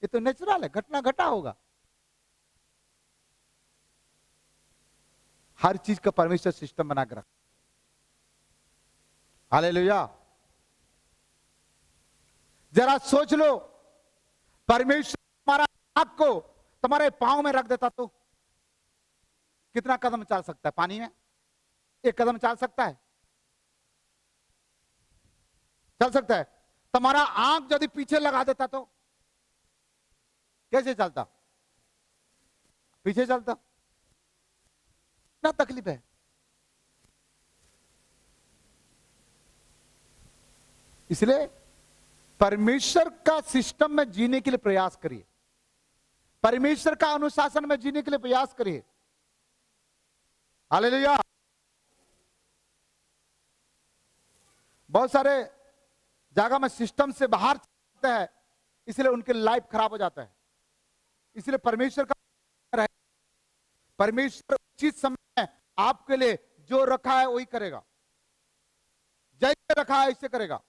ये तो नेचुरल है, घटना घटा होगा। हर चीज का परमेश्वर सिस्टम बना के रखा। हालेलुया। जरा सोच लो, परमेश्वर तुम्हारा आंख को तुम्हारे पांव में रख देता तो कितना कदम चल सकता है? पानी में 1 कदम चल सकता है? चल सकता है? तुम्हारा आंख यदि पीछे लगा देता तो कैसे चलता? पीछे चलता। ना तकलीफ है। इसलिए परमेश्वर का सिस्टम में जीने के लिए प्रयास करिए, परमेश्वर का अनुशासन में जीने के लिए प्रयास करिए। हालेलुया। बहुत सारे जगह में सिस्टम से बाहर चलते हैं, इसलिए उनके लाइफ खराब हो जाता है। इसलिए परमेश्वर का रहे, परमेश्वर उचित समय आपके लिए जो रखा है वही करेगा, जैसे रखा है ऐसे करेगा।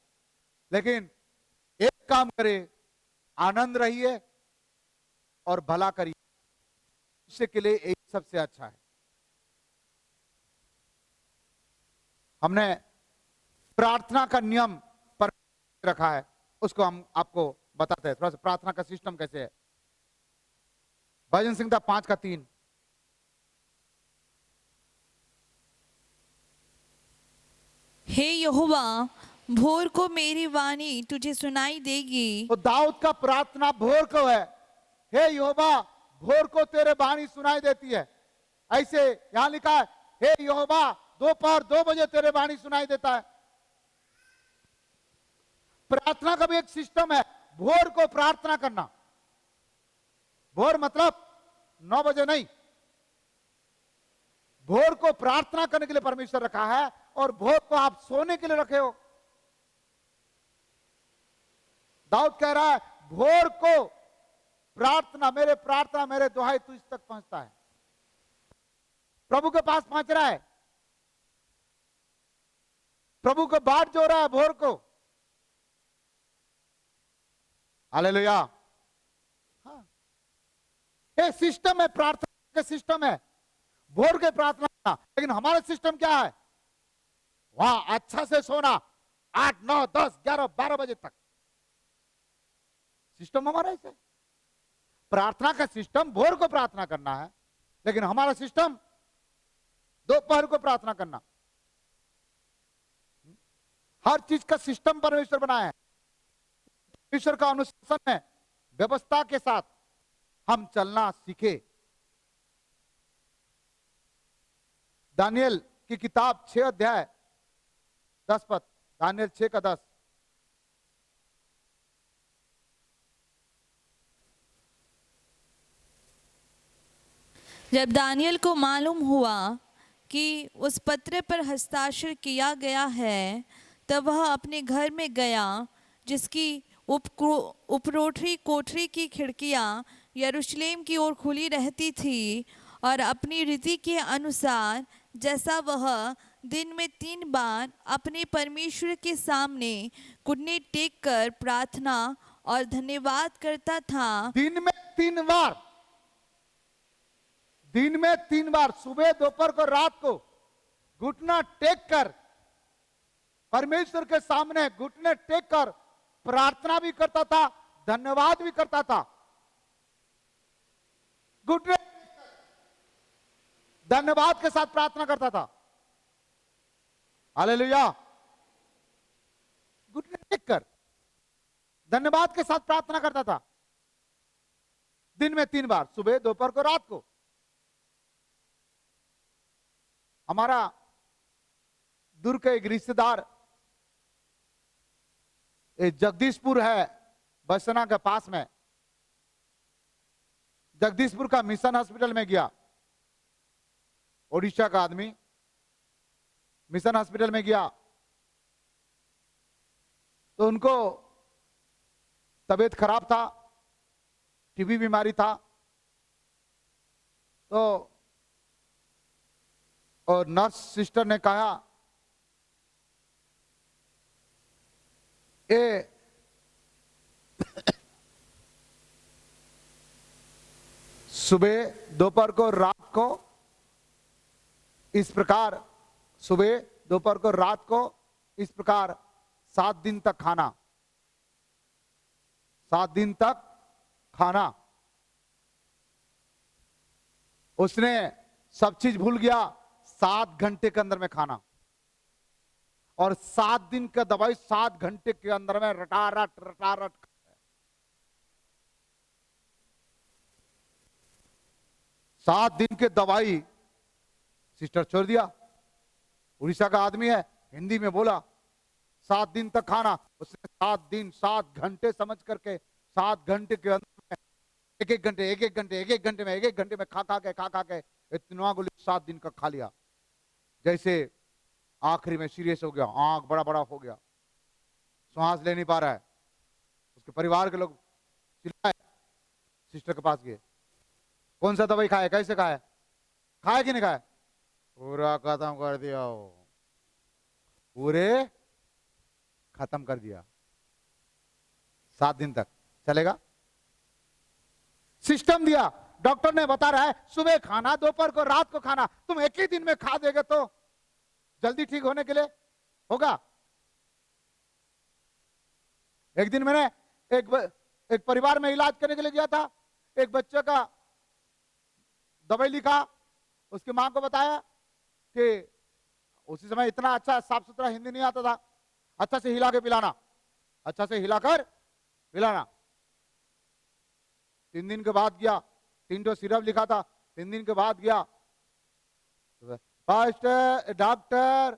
लेकिन एक काम करे, आनंद रहिए और भला करिए, उसके के लिए यही सबसे अच्छा है। हमने प्रार्थना का नियम पर रखा है, उसको हम आपको बताते हैं। थोड़ा सा प्रार्थना का सिस्टम कैसे है। भजन संहिता 5:3। हे यहोवा, भोर को मेरी वाणी तुझे सुनाई देगी। तो दाऊद का प्रार्थना भोर को है। हे यहोवा, भोर को तेरे वाणी सुनाई देती है। ऐसे यहां लिखा है, हे यहोवा, दोपहर 2 बजे तेरे वाणी सुनाई देता है। प्रार्थना का भी एक सिस्टम है, भोर को प्रार्थना करना। भोर मतलब 9 बजे नहीं, भोर को प्रार्थना करने के लिए परमेश्वर रखा है, और भोर को आप सोने के लिए रखे हो। दाऊद कह रहा है, भोर को प्रार्थना मेरे दुहाई तुझ तक पहुंचता है, प्रभु के पास पहुंच रहा है, प्रभु को बाट जो रहा है भोर को। हालेलुया। हाँ, ये सिस्टम है, प्रार्थना का सिस्टम है, भोर के प्रार्थना। लेकिन हमारा सिस्टम क्या है? वहां अच्छा से सोना 8, 9, 10, 11, 12 बजे तक। सिस्टम हमारा ऐसे। प्रार्थना का सिस्टम भोर को प्रार्थना करना है, लेकिन हमारा सिस्टम दोपहर को प्रार्थना करना। हर चीज का सिस्टम परमेश्वर बनाया है। परमेश्वर का अनुशासन है, व्यवस्था के साथ हम चलना सीखे। दानियल की किताब 6 अध्याय 10 पद, दानियल 6:10। जब दानियल को मालूम हुआ कि उस पत्र पर हस्ताक्षर किया गया है, तब वह अपने घर में गया, जिसकी उपरोठी कोठरी की खिड़कियां यरूशलेम की ओर खुली रहती थी, और अपनी रीति के अनुसार जैसा वह दिन में 3 बार अपने परमेश्वर के सामने घुटने टेक कर प्रार्थना और धन्यवाद करता था। दिन में 3 बार, दिन में 3 बार, सुबह, दोपहर को, रात को घुटना टेक कर परमेश्वर के सामने घुटने टेक कर प्रार्थना भी करता था, धन्यवाद भी करता था। घुटने धन्यवाद के साथ प्रार्थना करता था। हालेलुया। घुटने टेक कर धन्यवाद के साथ प्रार्थना करता था, दिन में 3 बार, सुबह, दोपहर को, रात को। हमारा दूर के एक रिश्तेदार जगदीशपुर है, बसना के पास में, जगदीशपुर का मिशन हॉस्पिटल में गया। ओडिशा का आदमी मिशन हॉस्पिटल में गया तो उनको तबीयत खराब था, टीबी बीमारी था। तो और नर्स सिस्टर ने कहा ए सुबह, दोपहर को, रात को इस प्रकार, सुबह, दोपहर को, रात को इस प्रकार 7 दिन तक खाना, 7 दिन तक खाना। उसने सब चीज भूल गया, 7 घंटे के अंदर में खाना, और 7 दिन का दवाई 7 घंटे के अंदर में रटारट। 7 दिन के दवाई सिस्टर छोड़ दिया। उड़ीसा का आदमी है, हिंदी में बोला 7 दिन तक खाना। उसने 7 दिन 7 घंटे समझ करके 7 घंटे के अंदर में एक एक घंटे में खा के इतना गोली 7 दिन का खा लिया। जैसे आखिरी में सीरियस हो गया, आंख बड़ा बड़ा हो गया, सांस ले नहीं पा रहा है। उसके परिवार के लोग चिल्लाए, सिस्टर के पास गए, कौन सा दवाई खाया, कैसे खाया, खाया कि नहीं खाया? पूरा खत्म कर दिया, पूरे खत्म कर दिया। 7 दिन तक चलेगा, सिस्टम दिया। डॉक्टर ने बता रहा है सुबह खाना, दोपहर को, रात को खाना। तुम एक ही दिन में खा देगे तो जल्दी ठीक होने के लिए होगा। एक दिन मैंने एक परिवार में इलाज करने के लिए गया था। एक बच्चे का दवाई लिखा, उसकी मां को बताया कि उसी समय इतना अच्छा साफ सुथरा हिंदी नहीं आता था, अच्छा से हिला के पिलाना, अच्छा से हिलाकर पिलाना। 3 दिन के बाद गया, 3 तो सिरप लिखा था। 3 दिन के बाद गया, पास्टर डॉक्टर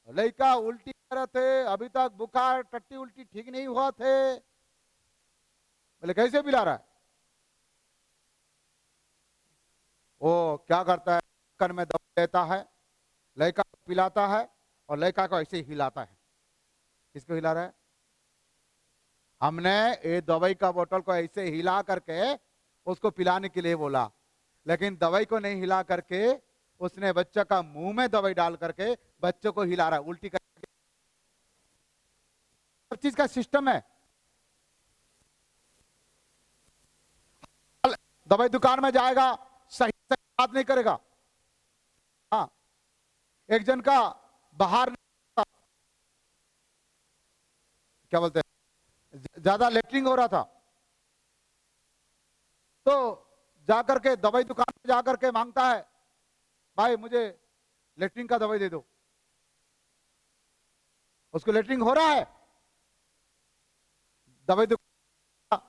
लड़का उल्टी कर रहे थे, अभी तक बुखार टट्टी उल्टी ठीक नहीं हुआ थे। बोले कैसे पिला रहा है? वो क्या करता है, कन में दवा लेता है, लड़का को पिलाता है और लड़का को ऐसे ही हिलाता है। किसको हिला रहा है? हमने ये दवाई का बोतल को ऐसे हिला करके उसको पिलाने के लिए बोला, लेकिन दवाई को नहीं हिला करके उसने बच्चे का मुंह में दवाई डाल करके बच्चे को हिला रहा है, उल्टी करके। सब चीज का सिस्टम है। दवाई दुकान में जाएगा, सही से बात नहीं करेगा। हाँ, एक जन का बाहर क्या बोलते हैं, ज्यादा लेटरिंग हो रहा था, तो जाकर के दवाई दुकान में जाकर के मांगता है, भाई मुझे लेटरिंग का दवाई दे दो। उसको लेटरिंग हो रहा है, दवाई दुकान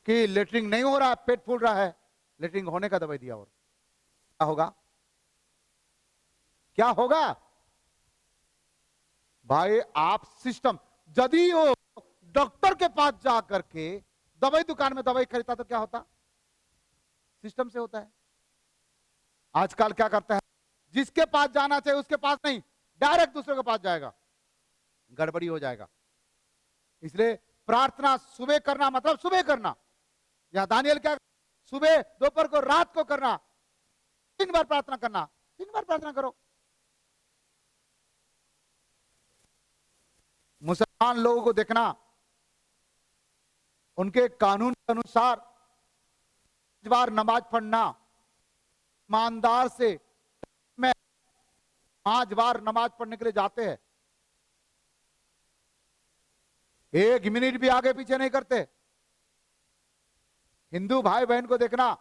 कि लेटरिंग नहीं हो रहा है, पेट फूल रहा है, लेटरिंग होने का दवाई दिया। और क्या होगा, क्या होगा भाई? आप सिस्टम, यदि वो डॉक्टर के पास जाकर के दवाई दुकान में दवाई खरीदता तो क्या होता? सिस्टम से होता है। आजकल क्या करता है, जिसके पास जाना चाहिए उसके पास नहीं, डायरेक्ट दूसरे के पास जाएगा, गड़बड़ी हो जाएगा। इसलिए प्रार्थना सुबह करना मतलब सुबह करना। या दानियल क्या, सुबह, दोपहर को, रात को करना। 3 बार प्रार्थना करना, 3 बार प्रार्थना करो। मुसलमान लोगों को देखना, उनके कानून के अनुसार 5 बार नमाज पढ़ना, ईमानदार से में 5 बार नमाज पढ़ने के लिए जाते हैं, 1 मिनट भी आगे पीछे नहीं करते। हिंदू भाई बहन को देखना,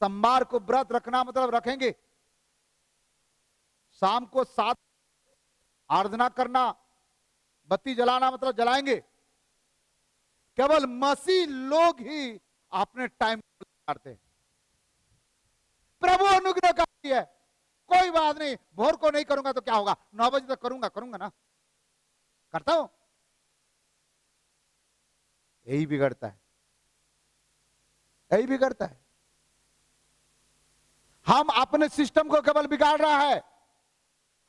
सोमवार को व्रत रखना मतलब रखेंगे, शाम को 7 आराधना करना, बत्ती जलाना मतलब जलाएंगे। केवल मसीह लोग ही अपने टाइम करते हैं। प्रभु अनुग्रह करती है, कोई बात नहीं, भोर को नहीं करूंगा तो क्या होगा, 9 बजे तक करूंगा ना, करता हूं। यही बिगड़ता है, यही बिगड़ता है। हम अपने सिस्टम को केवल बिगाड़ रहा है।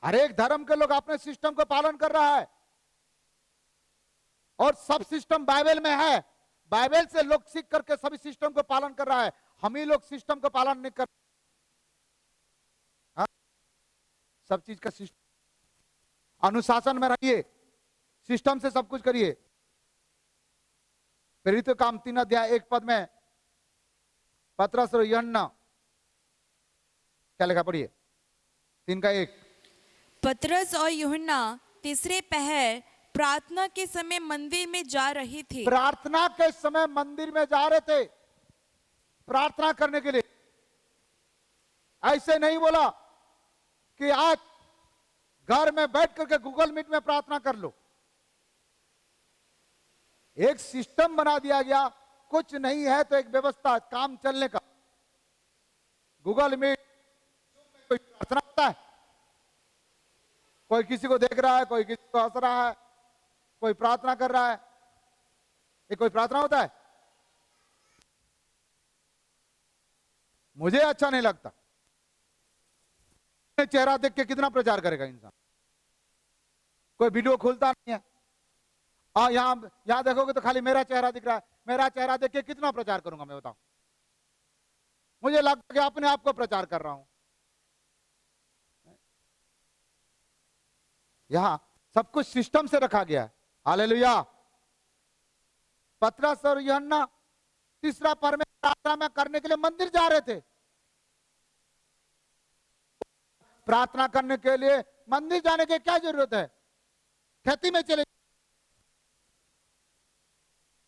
हर एक धर्म के लोग अपने सिस्टम को पालन कर रहा है, और सब सिस्टम बाइबल में है। बाइबल से लोग सीख करके सभी सिस्टम को पालन कर रहा है। हम ही लोग सिस्टम को पालन नहीं कर। हाँ? सब चीज का सिस्टम, अनुशासन में रहिए, सिस्टम से सब कुछ करिए। प्रेरित काम 3 अध्याय 1 पद में पतरस और यूहन्ना, क्या लिखा पढ़िए, 3 का 1। पतरस और यूहन्ना तीसरे पहर प्रार्थना के समय मंदिर में जा रहे थे। प्रार्थना के समय मंदिर में जा रहे थे प्रार्थना करने के लिए। ऐसे नहीं बोला कि आज घर में बैठ करके गूगल मीट में प्रार्थना कर लो। एक सिस्टम बना दिया गया, कुछ नहीं है तो एक व्यवस्था, काम चलने का। गूगल मीट कोई प्रार्थना होता है, कोई किसी को देख रहा है, कोई किसी को हंस रहा है, कोई प्रार्थना कर रहा है, ये कोई प्रार्थना होता है? मुझे अच्छा नहीं लगता। चेहरा देख के कितना प्रचार करेगा इंसान? कोई वीडियो खोलता नहीं है। यहां देखोगे तो खाली मेरा चेहरा दिख रहा है। मेरा चेहरा देख के कितना प्रचार करूंगा मैं, बताओ? मुझे लगता है कि अपने आप को प्रचार कर रहा हूं। यहां सब कुछ सिस्टम से रखा गया है। हालेलुया। पतरस और यूहन्ना तीसरा पहर में प्रार्थना में करने के लिए मंदिर जा रहे थे। प्रार्थना करने के लिए मंदिर जाने की क्या जरूरत है? खेती में चले,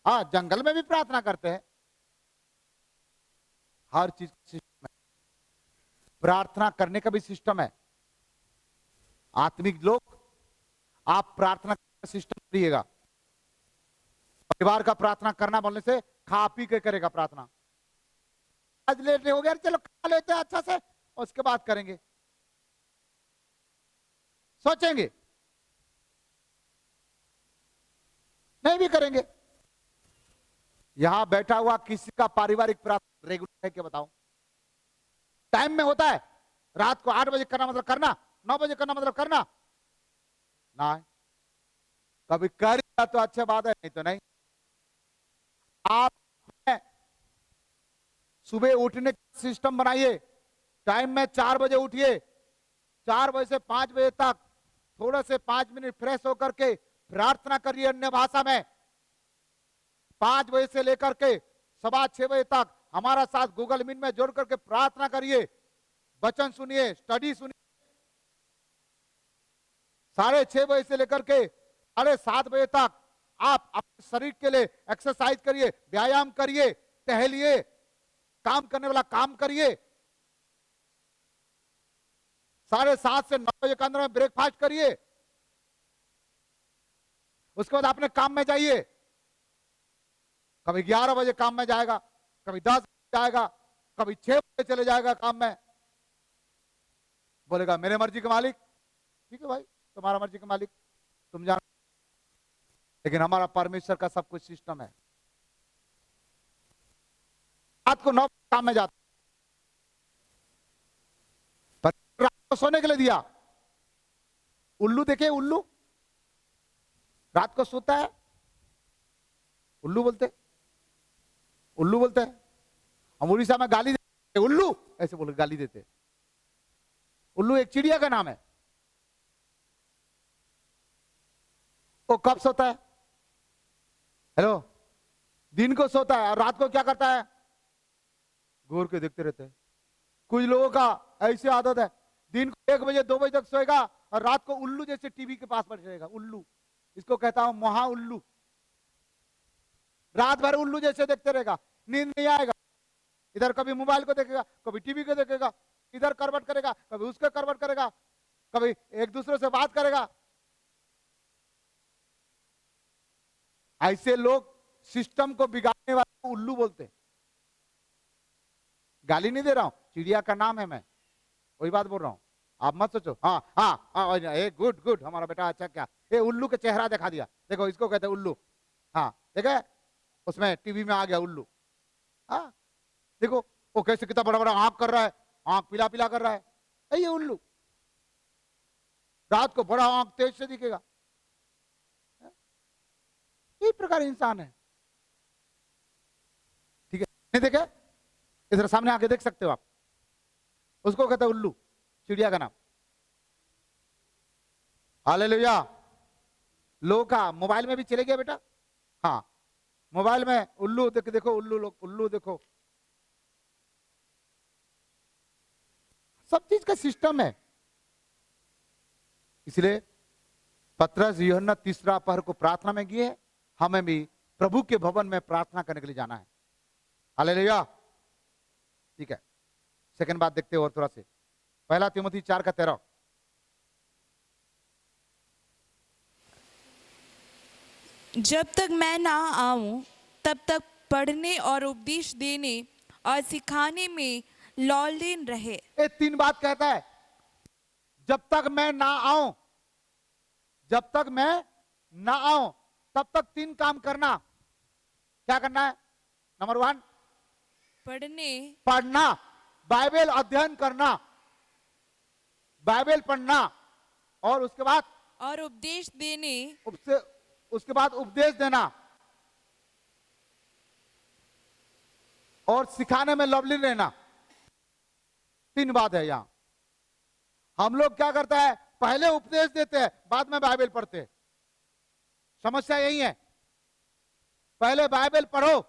हाँ, जंगल में भी प्रार्थना करते हैं। हर चीज सिस्टम है। प्रार्थना करने का भी सिस्टम है। आत्मिक लोग, आप प्रार्थना का सिस्टम करिएगा। परिवार का प्रार्थना करना बोलने से खा पी के करेगा प्रार्थना। आज लेट हो गया, चलो खा लेते हैं अच्छा से, उसके बाद करेंगे, सोचेंगे, नहीं भी करेंगे। यहां बैठा हुआ किसी का पारिवारिक प्रार्थना रेगुलर है क्या, बताओ? टाइम में होता है, रात को 8 बजे करना मतलब करना, 9 बजे करना मतलब करना ना। कभी कर तो अच्छी बात है, नहीं तो नहीं। आप सुबह उठने का सिस्टम बनाइए। टाइम में 4 बजे उठिए, 4 बजे से 5 बजे तक थोड़ा से 5 मिनट फ्रेश होकर के प्रार्थना करिए अन्य भाषा में। 5 बजे से लेकर के 6:15 बजे तक हमारा साथ गूगल मीट में जोड़ करके प्रार्थना करिए, वचन सुनिए, स्टडी सुनिए। 6:30 बजे से लेकर के 7:30 बजे तक आप अपने शरीर के लिए एक्सरसाइज करिए, व्यायाम करिए, टहलिए, काम करने वाला काम करिए। 7:30 से 9 बजे के अंदर में ब्रेकफास्ट करिए। उसके बाद अपने काम में जाइए। कभी 11 बजे काम में जाएगा, कभी 10 बजे जाएगा, कभी 6 बजे चले जाएगा काम में। बोलेगा मेरे मर्जी के मालिक। ठीक है भाई, तुम्हारा मर्जी के मालिक, तुम जानो। लेकिन हमारा परमेश्वर का सब कुछ सिस्टम है। रात को 9 बजे काम में जाता, पर रात को सोने के लिए दिया। उल्लू देखे, उल्लू रात को सोता है, उल्लू बोलते, उल्लू बोलते हैं। हम उड़ीसा में गाली देते, उल्लू। ऐसे बोल गाली देते। उल्लू एक चिड़िया का नाम है। वो कब सोता है? हेलो, दिन को सोता है और रात को क्या करता है? घूर के देखते रहते हैं। कुछ लोगों का ऐसी आदत है, दिन को 1 बजे 2 बजे तक सोएगा और रात को उल्लू जैसे टीवी के पास बैठे रहेगा। उल्लू, इसको कहता हूं महा उल्लू। रात भर उल्लू जैसे देखते रहेगा, नींद नहीं आएगा। इधर कभी मोबाइल को देखेगा, कभी टीवी को देखेगा, इधर करवट करेगा, कभी उसका करवट करेगा, कभी एक दूसरे से बात करेगा। ऐसे लोग सिस्टम को बिगाड़ने वाले को उल्लू बोलते हैं। गाली नहीं दे रहा हूं, चिड़िया का नाम है, मैं वही बात बोल रहा हूं, आप मत सोचो। हाँ हाँ हाँ, गुड गुड, हमारा बेटा अच्छा। क्या ये उल्लू का चेहरा दिखा दिया, देखो इसको कहते हैं उल्लू। हाँ देखे, उसमें टीवी में आ गया उल्लू। हाँ देखो वो कैसे कितना बड़ा बड़ा आंख कर रहा है, आंख पीला पीला कर रहा है, ये उल्लू। रात को बड़ा आंख तेज से दिखेगा। इस प्रकार इंसान है, ठीक है? नहीं देखे? इधर सामने आके देख सकते हो आप, उसको कहते हैं उल्लू, चिड़िया का नाम। हालेलुया। लोगों का मोबाइल में भी चले गया बेटा। हाँ, मोबाइल में उल्लू देखो, उल्लू लोग, उल्लू देखो, सब चीज का सिस्टम है। इसलिए पतरस यूहन्ना तीसरा पहर को प्रार्थना में गए, हमें भी प्रभु के भवन में प्रार्थना करने के लिए जाना है। हालेलुया। ठीक है, सेकंड बात देखते हो और थोड़ा से, 1 तिमोथी 4:13। जब तक मैं ना आऊं तब तक पढ़ने और उपदेश देने और सिखाने में लौलीन रहे। ये 3 बात कहता है, जब तक मैं ना आऊं, जब तक मैं ना आऊं तब तक 3 काम करना। क्या करना है? नंबर 1, पढ़ना, बाइबल अध्ययन करना, बाइबल पढ़ना, और उसके बाद और उपदेश देने, उसके बाद उपदेश देना, और सिखाने में लवलीन रहना। 3 बात है यहां। हम लोग क्या करता है, पहले उपदेश देते हैं, बाद में बाइबल पढ़ते हैं। समस्या यही है, पहले बाइबल पढ़ो,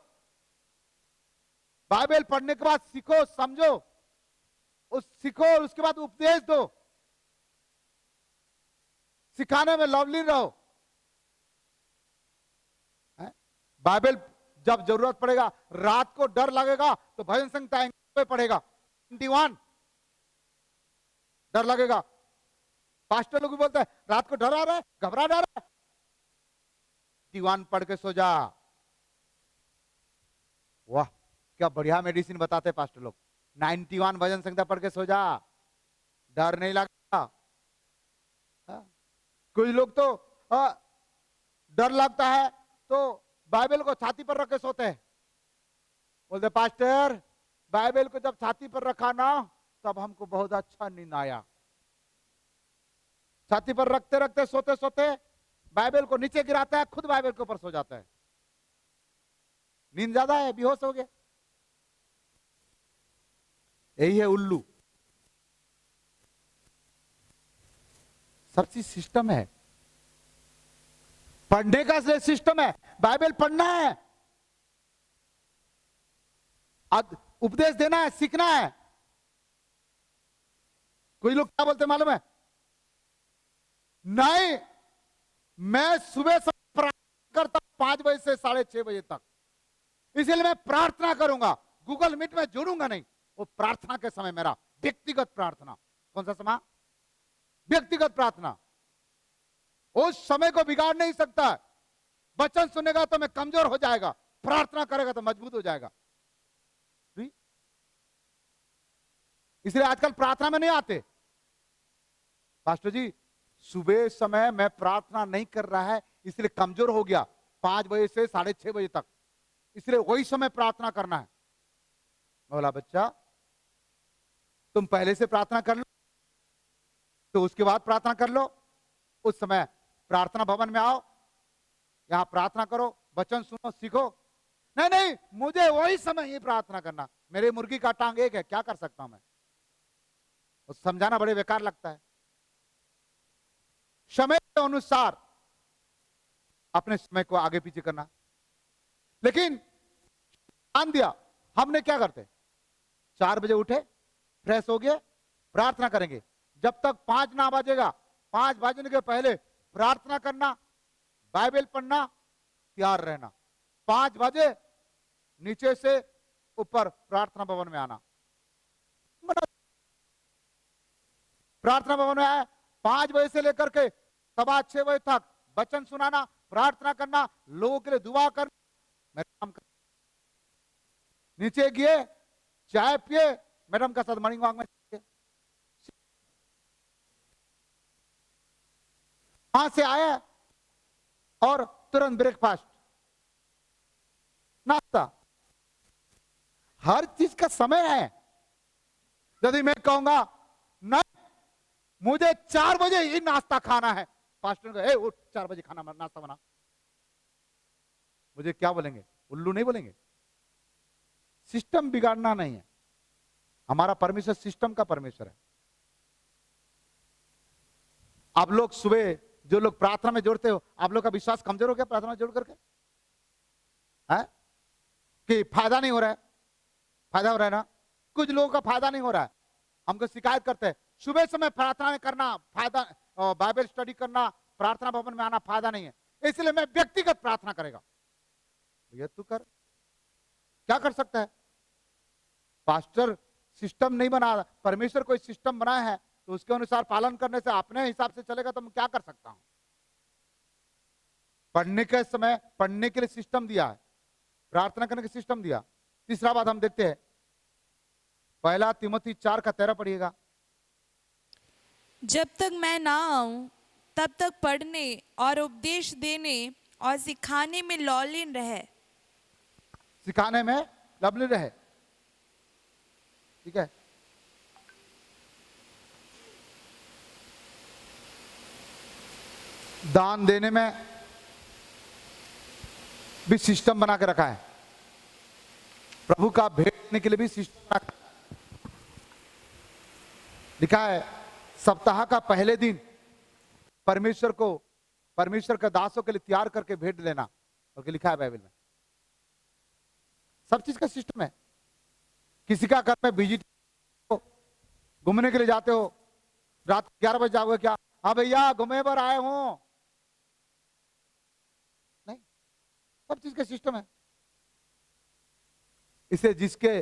बाइबल पढ़ने के बाद सीखो, समझो, सीखो, और उसके बाद उपदेश दो, सिखाने में लवलीन रहो। बाइबल जब जरूरत पड़ेगा, रात को डर लगेगा तो भजन संहिता पे पढ़ेगा, 21 डर लगेगा। पास्टर लोग भी बोलते हैं रात को डर आ रहा है, घबरा जा रहा है, 21 पढ़ के सो जा। वाह, क्या बढ़िया मेडिसिन बताते पास्टर लोग। 91 भजन संहिता पढ़ के सो जा, डर नहीं लगेगा। कुछ लोग तो डर लगता है तो बाइबल को छाती पर रख के सोते हैं। बोलते पास्टर, बाइबल को जब छाती पर रखा ना तब हमको बहुत अच्छा नींद आया। छाती पर रखते रखते सोते सोते बाइबल को नीचे गिराता है, खुद बाइबल के ऊपर सो जाता है। नींद ज्यादा है, बेहोश हो गया। यही है उल्लू। सब चीज सिस्टम है, पढ़ने का सिस्टम है, बाइबल पढ़ना है, उपदेश देना है, सीखना है। कोई लोग क्या बोलते मालूम है? नहीं, मैं सुबह से प्रार्थना करता 5 बजे से 6:30 बजे तक, इसलिए मैं प्रार्थना करूंगा, गूगल मीट में जुड़ूंगा नहीं। वो प्रार्थना के समय मेरा व्यक्तिगत प्रार्थना। कौन सा समय? व्यक्तिगत प्रार्थना। उस समय को बिगाड़ नहीं सकता है। वचन सुनेगा तो मैं कमजोर हो जाएगा, प्रार्थना करेगा तो मजबूत हो जाएगा। इसलिए आजकल प्रार्थना में नहीं आते। पास्टर जी, सुबह समय मैं प्रार्थना नहीं कर रहा है, इसलिए कमजोर हो गया, 5 बजे से 6:30 बजे तक, इसलिए वही समय प्रार्थना करना है। बोला बच्चा, तुम पहले से प्रार्थना कर लो, तो उसके बाद प्रार्थना कर लो। उस समय प्रार्थना भवन में आओ, यहां प्रार्थना करो, वचन सुनो, सीखो। नहीं नहीं, मुझे वही समय ही प्रार्थना करना। मेरे मुर्गी का टांग एक है, क्या कर सकता हूं मैं? उसको समझाना बड़े बेकार लगता है। समय के अनुसार अपने समय को आगे पीछे करना। लेकिन ध्यान दिया, हमने क्या करते, 4 बजे उठे, फ्रेश हो गए, प्रार्थना करेंगे। जब तक 5 ना बजेगा, 5 बजने के पहले प्रार्थना करना, बाइबल पढ़ना, तैयार रहना। 5 बजे नीचे से ऊपर प्रार्थना भवन में आना। प्रार्थना भवन में आए, 5 बजे से लेकर के 6:15 बजे तक वचन सुनाना, प्रार्थना करना, लोगों के लिए दुआ करना, मेरा काम कर। नीचे गए, चाय पिए, मैडम का साथ मॉर्निंग वॉक में, वहां से आया और तुरंत ब्रेकफास्ट, नाश्ता। हर चीज का समय है। यदि मैं कहूंगा नहीं मुझे 4 बजे ही नाश्ता खाना है, पास्टर को, उठ 4 बजे खाना नाश्ता बना, मुझे क्या बोलेंगे? उल्लू नहीं बोलेंगे। सिस्टम बिगाड़ना नहीं है। हमारा परमेश्वर सिस्टम का परमेश्वर है। आप लोग सुबह जो लोग प्रार्थना में जोड़ते हो, आप लोग का विश्वास कमजोर हो गया प्रार्थना में जोड़ करके? है कि फायदा नहीं हो रहा है? फायदा हो रहा है ना? कुछ लोगों का फायदा नहीं हो रहा है, हमको शिकायत करते हैं। सुबह समय प्रार्थना में करना फायदा, बाइबल स्टडी करना, प्रार्थना भवन में आना फायदा नहीं है, इसलिए मैं व्यक्तिगत प्रार्थना करेगा। ये तू कर, क्या कर सकता है? पास्टर सिस्टम नहीं बना, परमेश्वर कोई सिस्टम बनाया है तो उसके अनुसार पालन करने से अपने हिसाब से चलेगा तो मैं क्या कर सकता हूं? पढ़ने के समय पढ़ने के लिए सिस्टम दिया है, प्रार्थना करने का सिस्टम दिया। तीसरा बात हम देखते हैं, 1 तिमोथी 4:13 पढ़िएगा। जब तक मैं ना आऊं तब तक पढ़ने और उपदेश देने और सिखाने में लौलीन रहे। सिखाने में लवली रहे, ठीक है। दान देने में भी सिस्टम बना के रखा है, प्रभु का भेंट देने के लिए भी सिस्टम बना के लिखा है। सप्ताह का पहले दिन परमेश्वर के दासों के लिए तैयार करके भेंट लेना, और लिखा है बाइबल में। सब चीज का सिस्टम है। किसी का घर में विजिट घूमने के लिए जाते हो, रात 11 बजे जाओगे क्या? हाँ भैया घूमे पर आए हो, नहीं, सब चीज का सिस्टम है। इसे जिसके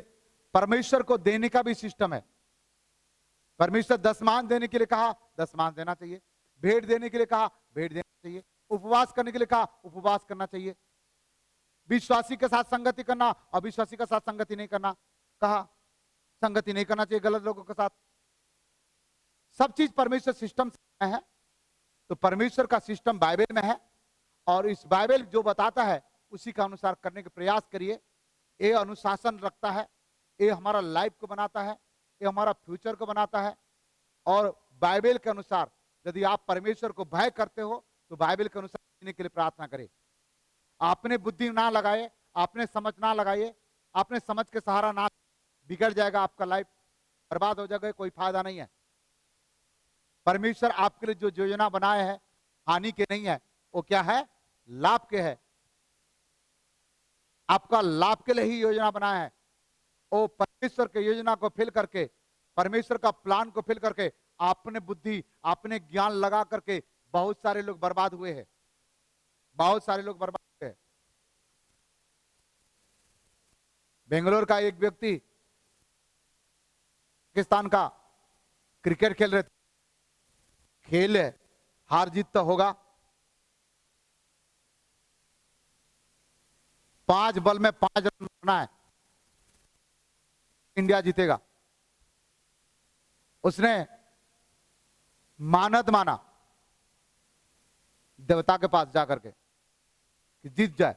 परमेश्वर को देने का भी सिस्टम है। परमेश्वर दशमान देने के लिए कहा, दशमान देना चाहिए। भेंट देने के लिए कहा, भेंट देना चाहिए। उपवास करने के लिए कहा, उपवास करना चाहिए। विश्वासी के साथ संगति करना, अविश्वासी के साथ संगति नहीं करना कहा, संगति नहीं करना चाहिए गलत लोगों के साथ। सब चीज परमेश्वर सिस्टम में है। तो परमेश्वर का सिस्टम बाइबल में है, और इस बाइबल जो बताता है उसी का अनुसार करने के प्रयास करिए। ये अनुशासन रखता है, ये हमारा लाइफ को बनाता है, ये हमारा फ्यूचर को बनाता है। और बाइबल के अनुसार यदि आप परमेश्वर को भय करते हो तो बाइबल के अनुसार जीने के लिए प्रार्थना करें। आपने बुद्धि ना लगाए, आपने समझ ना लगाइए, आपने समझ के सहारा ना, बिगड़ जाएगा आपका लाइफ, बर्बाद हो जाएगा, कोई फायदा नहीं है। परमेश्वर आपके लिए जो योजना बनाए है हानि के नहीं है, वो क्या है? लाभ के है। आपका लाभ के लिए ही योजना बनाया है। वो परमेश्वर के योजना को फिल करके, परमेश्वर का प्लान को फिल करके, आपने बुद्धि, आपने ज्ञान लगा करके बहुत सारे लोग बर्बाद हुए हैं, बहुत सारे लोग बर्बाद हुए हैं। बेंगलोर का एक व्यक्ति पाकिस्तान का क्रिकेट खेल रहे थे, खेल है, हार जीत तो होगा, 5 बॉल में 5 रन मारना है, इंडिया जीतेगा। उसने मानद माना देवता के पास जाकर के कि जीत जाए,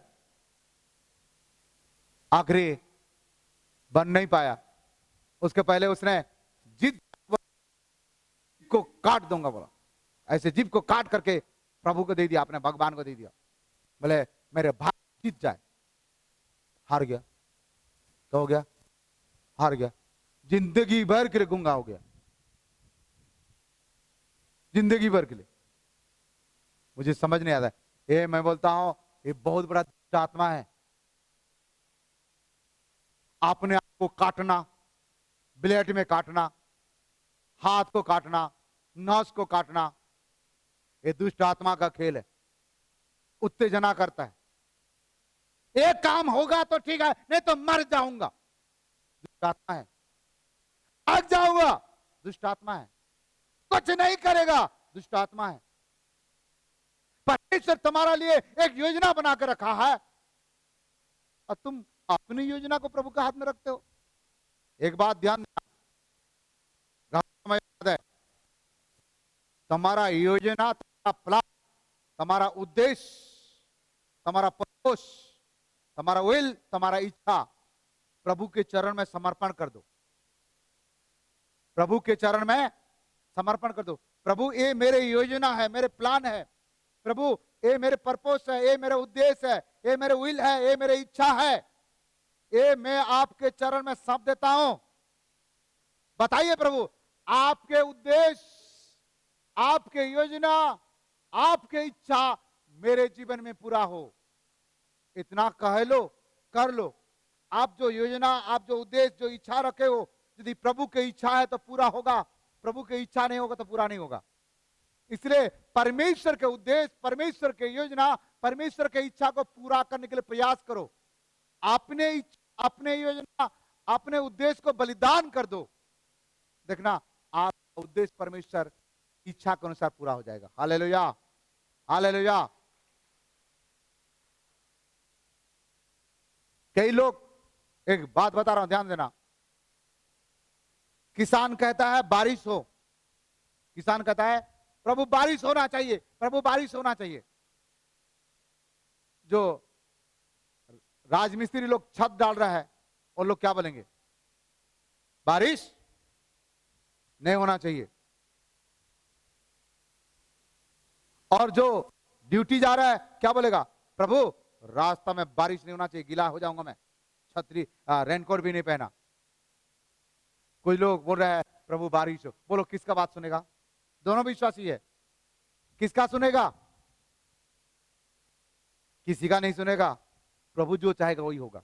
आखिरी बन नहीं पाया। उसके पहले उसने जीत को काट दूंगा बोला, ऐसे जीभ को काट करके प्रभु को दे दिया, अपने भगवान को दे दिया। बोले मेरे भाई जीत जाए, हार गया। क्या हो गया? हार गया, जिंदगी भर के लिए गूंगा हो गया, जिंदगी भर के लिए। मुझे समझ नहीं आता, ये मैं बोलता हूं ये बहुत बड़ा दुष्ट आत्मा है। अपने आप को काटना, ब्लेड में काटना, हाथ को काटना, नस को काटना, ये दुष्ट आत्मा का खेल है, उत्तेजना करता है। एक काम होगा तो ठीक है, नहीं तो मर जाऊंगा, दुष्ट आत्मा है। भाग जाऊंगा, दुष्ट आत्मा है। कुछ नहीं करेगा, दुष्ट आत्मा है। परमेश्वर तुम्हारा लिए एक योजना बनाकर रखा है और तुम अपनी योजना को प्रभु के हाथ में रखते हो। एक बात ध्यान देना, याद है, तुम्हारा योजना, तुम्हारा प्लान, तुम्हारा उद्देश्य, तुम्हारा पर्पस, तुम्हारा विल, तुम्हारा इच्छा प्रभु के चरण में समर्पण कर दो। प्रभु के चरण में समर्पण कर दो। प्रभु ये मेरे योजना है, मेरे प्लान है, प्रभु ये मेरे पर्पस है, ये मेरा उद्देश्य है, ये मेरे विल है, ये मेरी इच्छा है, ये मैं आपके चरण में सौंप देता हूं। बताइए प्रभु, आपके उद्देश्य, आपके योजना, आपके इच्छा मेरे जीवन में पूरा हो, इतना कह लो, कर लो। आप जो योजना, आप जो उद्देश्य, जो इच्छा रखे हो, यदि प्रभु की इच्छा है तो पूरा होगा, प्रभु की इच्छा नहीं होगा तो पूरा नहीं होगा। इसलिए परमेश्वर के उद्देश्य, परमेश्वर के योजना, परमेश्वर के इच्छा को पूरा करने के लिए प्रयास करो। अपने योजना, अपने उद्देश्य को बलिदान कर दो, देखना आपका उद्देश्य परमेश्वर इच्छा के अनुसार पूरा हो जाएगा। Hallelujah, hallelujah. कई लोग, एक बात बता रहा हूं, ध्यान देना। किसान कहता है बारिश हो, किसान कहता है प्रभु बारिश होना चाहिए, प्रभु बारिश होना चाहिए। जो राजमिस्त्री लोग छत डाल रहा है, और लोग क्या बोलेंगे? बारिश नहीं होना चाहिए। और जो ड्यूटी जा रहा है क्या बोलेगा? प्रभु रास्ता में बारिश नहीं होना चाहिए, गीला हो जाऊंगा मैं, छतरी रेनकोट भी नहीं पहना। कोई लोग बोल रहे हैं प्रभु बारिश हो, बोलो किसका बात सुनेगा? दोनों विश्वासी है, किसका सुनेगा? किसी का नहीं सुनेगा। प्रभु जो चाहेगा वही होगा,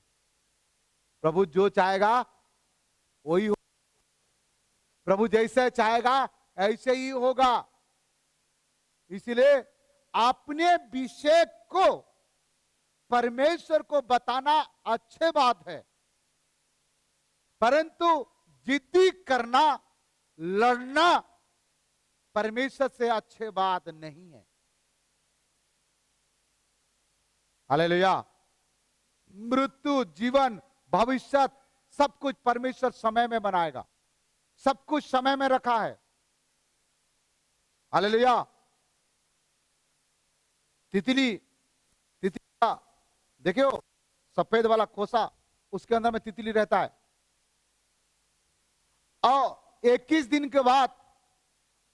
प्रभु जो चाहेगा वही होगा, प्रभु जैसे चाहेगा ऐसे ही होगा। इसलिए अपने विषय को परमेश्वर को बताना अच्छी बात है, परंतु जिद्दी करना, लड़ना परमेश्वर से अच्छी बात नहीं है। हालेलुया। मृत्यु, जीवन, भविष्य सब कुछ परमेश्वर समय में बनाएगा, सब कुछ समय में रखा है। हालेलुया। तितली का देखियो, सफेद वाला खोसा, उसके अंदर में तितली रहता है, और 21 दिन के बाद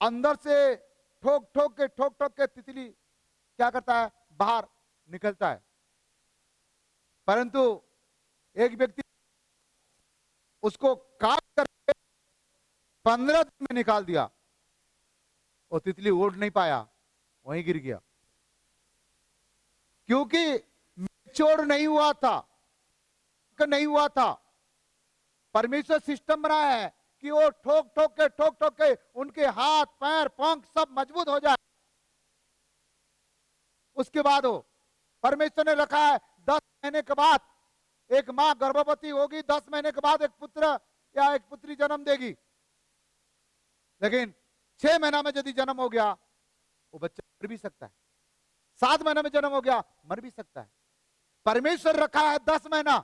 अंदर से ठोक ठोक के तितली क्या करता है? बाहर निकलता है। परंतु एक व्यक्ति उसको काट करके 15 दिन में निकाल दिया, और तितली उड़ नहीं पाया, वहीं गिर गया, क्योंकि मैच्योर नहीं हुआ था, नहीं हुआ था। परमेश्वर सिस्टम बनाया है कि वो ठोक ठोक के उनके हाथ, पैर, पंख सब मजबूत हो जाए, उसके बाद हो। परमेश्वर ने रखा है 10 महीने के बाद एक मां गर्भवती होगी, 10 महीने के बाद एक पुत्र या एक पुत्री जन्म देगी। लेकिन 6 महीना में यदि जन्म हो गया, वो बच्चा मर भी सकता है। 7 महीने में जन्म हो गया, मर भी सकता है। परमेश्वर रखा है 10 महीना,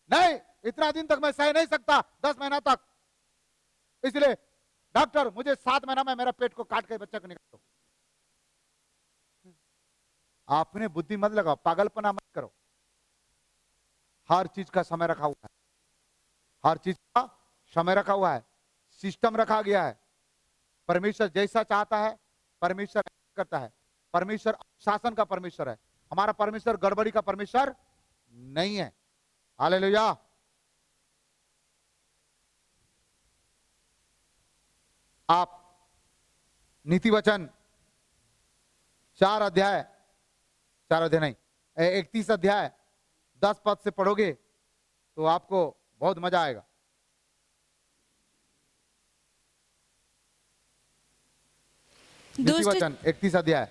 नहीं इतना दिन तक मैं सह नहीं सकता, 10 महीना तक। इसलिए डॉक्टर मुझे 7 महीना में मेरा पेट को काट के बच्चा को निकाल दो। आपने बुद्धि मत लगाओ, पागलपना मत करो। हर चीज का समय रखा हुआ है, हर चीज का समय रखा हुआ है, सिस्टम रखा गया है। परमेश्वर जैसा चाहता है परमेश्वर करता है। परमेश्वर शासन का परमेश्वर है, हमारा परमेश्वर गड़बड़ी का परमेश्वर नहीं है। हालेलुया। आप नीति वचन 4 अध्याय नहीं, 31 अध्याय 10 पद से पढ़ोगे तो आपको बहुत मजा आएगा। नीति वचन 31 अध्याय।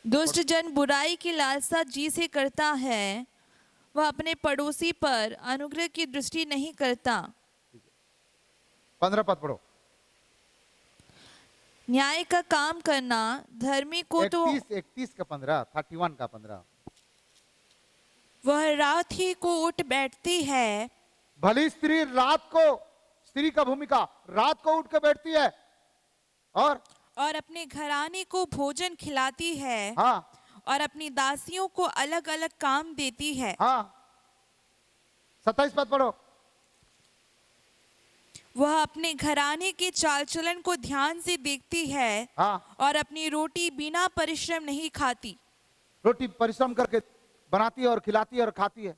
दुष्ट जन बुराई की लालसा जी से करता है, वह अपने पड़ोसी पर अनुग्रह की दृष्टि नहीं करता। 15 पद पढ़ो। न्याय का काम करना धर्मी को तो 31 का 15, 31 का 15। वह रात ही को उठ बैठती है। भली स्त्री रात को, स्त्री का भूमिका रात को उठ के बैठती है और अपने घराने को भोजन खिलाती है। हाँ और अपनी दासियों को अलग अलग काम देती है। हाँ। 27 पद पढ़ो। वह अपने घराने के चाल चलन को ध्यान से देखती है। हाँ। और अपनी रोटी बिना परिश्रम नहीं खाती। रोटी परिश्रम करके बनाती है और खिलाती है और खाती है।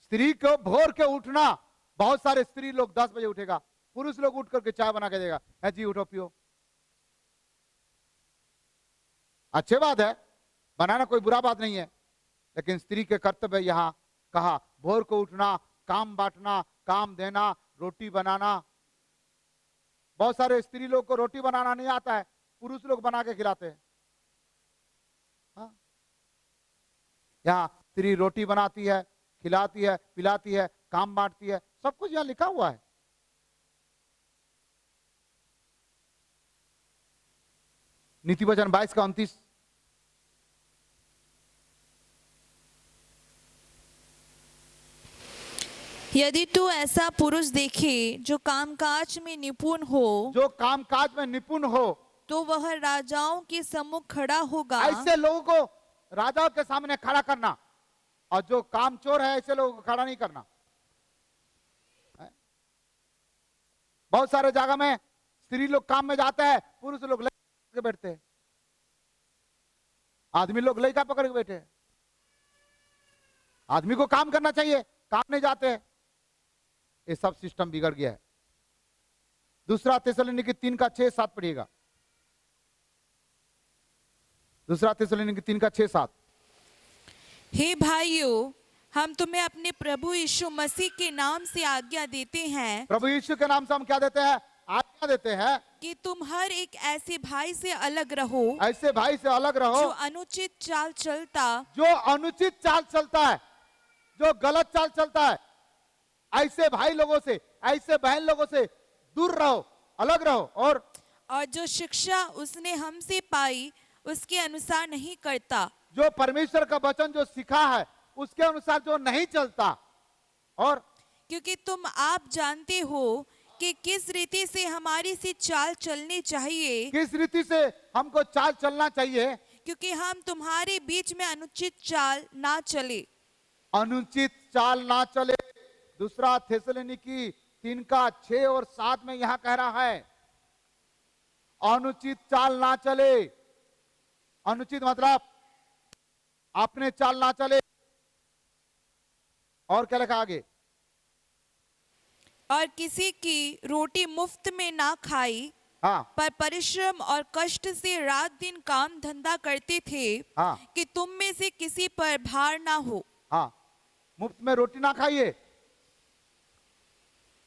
स्त्री को भोर के उठना, बहुत सारे स्त्री लोग 10 बजे उठेगा, पुरुष लोग उठ करके चाय बना के देगा, है जी उठो पियो। अच्छी बात है, बनाना कोई बुरा बात नहीं है, लेकिन स्त्री के कर्तव्य यहाँ कहा, भोर को उठना, काम बांटना, काम देना, रोटी बनाना। बहुत सारे स्त्री लोग को रोटी बनाना नहीं आता है, पुरुष लोग बना के खिलाते हैं। हाँ? यहाँ स्त्री रोटी बनाती है, खिलाती है, पिलाती है, काम बांटती है, सब कुछ यहाँ लिखा हुआ है। नीति वचन 22 का 29। यदि तू ऐसा पुरुष देखे जो कामकाज में निपुण हो, जो कामकाज में निपुण हो, तो वह राजाओं के सम्मुख खड़ा होगा। ऐसे लोगों को राजाओं के सामने खड़ा करना, और जो कामचोर है ऐसे लोगों को खड़ा नहीं करना। बहुत सारे जगह में स्त्री लोग काम में जाते हैं, पुरुष लोग लड़का के बैठते हैं, आदमी लोग लड़का पकड़ के बैठे हैं। आदमी को काम करना चाहिए, काम नहीं जाते हैं। ये सब सिस्टम बिगड़ गया है। दूसरा थिस्सलुनीकी 3 का 6-7 पढ़िएगा। दूसरा थिस्सलुनीकी 3 का 6-7। हे भाइयों, हम तुम्हें अपने प्रभु यीशु मसीह के नाम से आज्ञा देते हैं। प्रभु यीशु के नाम से हम क्या देते हैं? आज्ञा देते हैं कि तुम हर एक ऐसे भाई से अलग रहो, ऐसे भाई से अलग रहो जो अनुचित चाल चलता, जो अनुचित चाल चलता है, जो गलत चाल चलता है, ऐसे भाई लोगों से, ऐसे बहन लोगों से दूर रहो, अलग रहो। और जो शिक्षा उसने हमसे पाई उसके अनुसार नहीं करता, जो परमेश्वर का वचन जो सीखा है उसके अनुसार जो नहीं चलता। और क्योंकि तुम आप जानते हो कि किस रीति से हमारी सी चाल चलनी चाहिए, किस रीति से हमको चाल चलना चाहिए, क्योंकि हम तुम्हारे बीच में अनुचित चाल ना चले। अनुचित चाल ना चले। दूसरा थिस्सलुनीकी 3 का 6 और 7 में यहां कह रहा है अनुचित चाल ना चले। अनुचित मतलब अपने चाल ना चले। और क्या लिखा आगे? और किसी की रोटी मुफ्त में ना खाई, हाँ पर परिश्रम और कष्ट से रात दिन काम धंधा करते थे, हाँ कि तुम में से किसी पर भार ना हो। हाँ, मुफ्त में रोटी ना खाइए।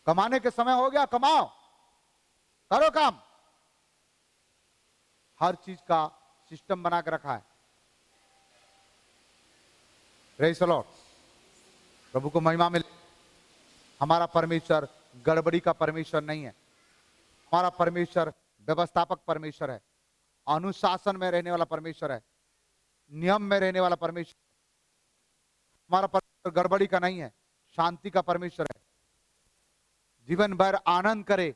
कमाने के समय हो गया, कमाओ, करो काम। हर चीज का सिस्टम बना के रखा है। Praise the Lord. प्रभु को महिमा मिले। हमारा परमेश्वर गड़बड़ी का परमेश्वर नहीं है। हमारा परमेश्वर व्यवस्थापक परमेश्वर है, अनुशासन में रहने वाला परमेश्वर है, नियम में रहने वाला परमेश्वर। हमारा परमेश्वर गड़बड़ी का नहीं है, शांति का परमेश्वर है। जीवन भर आनंद करे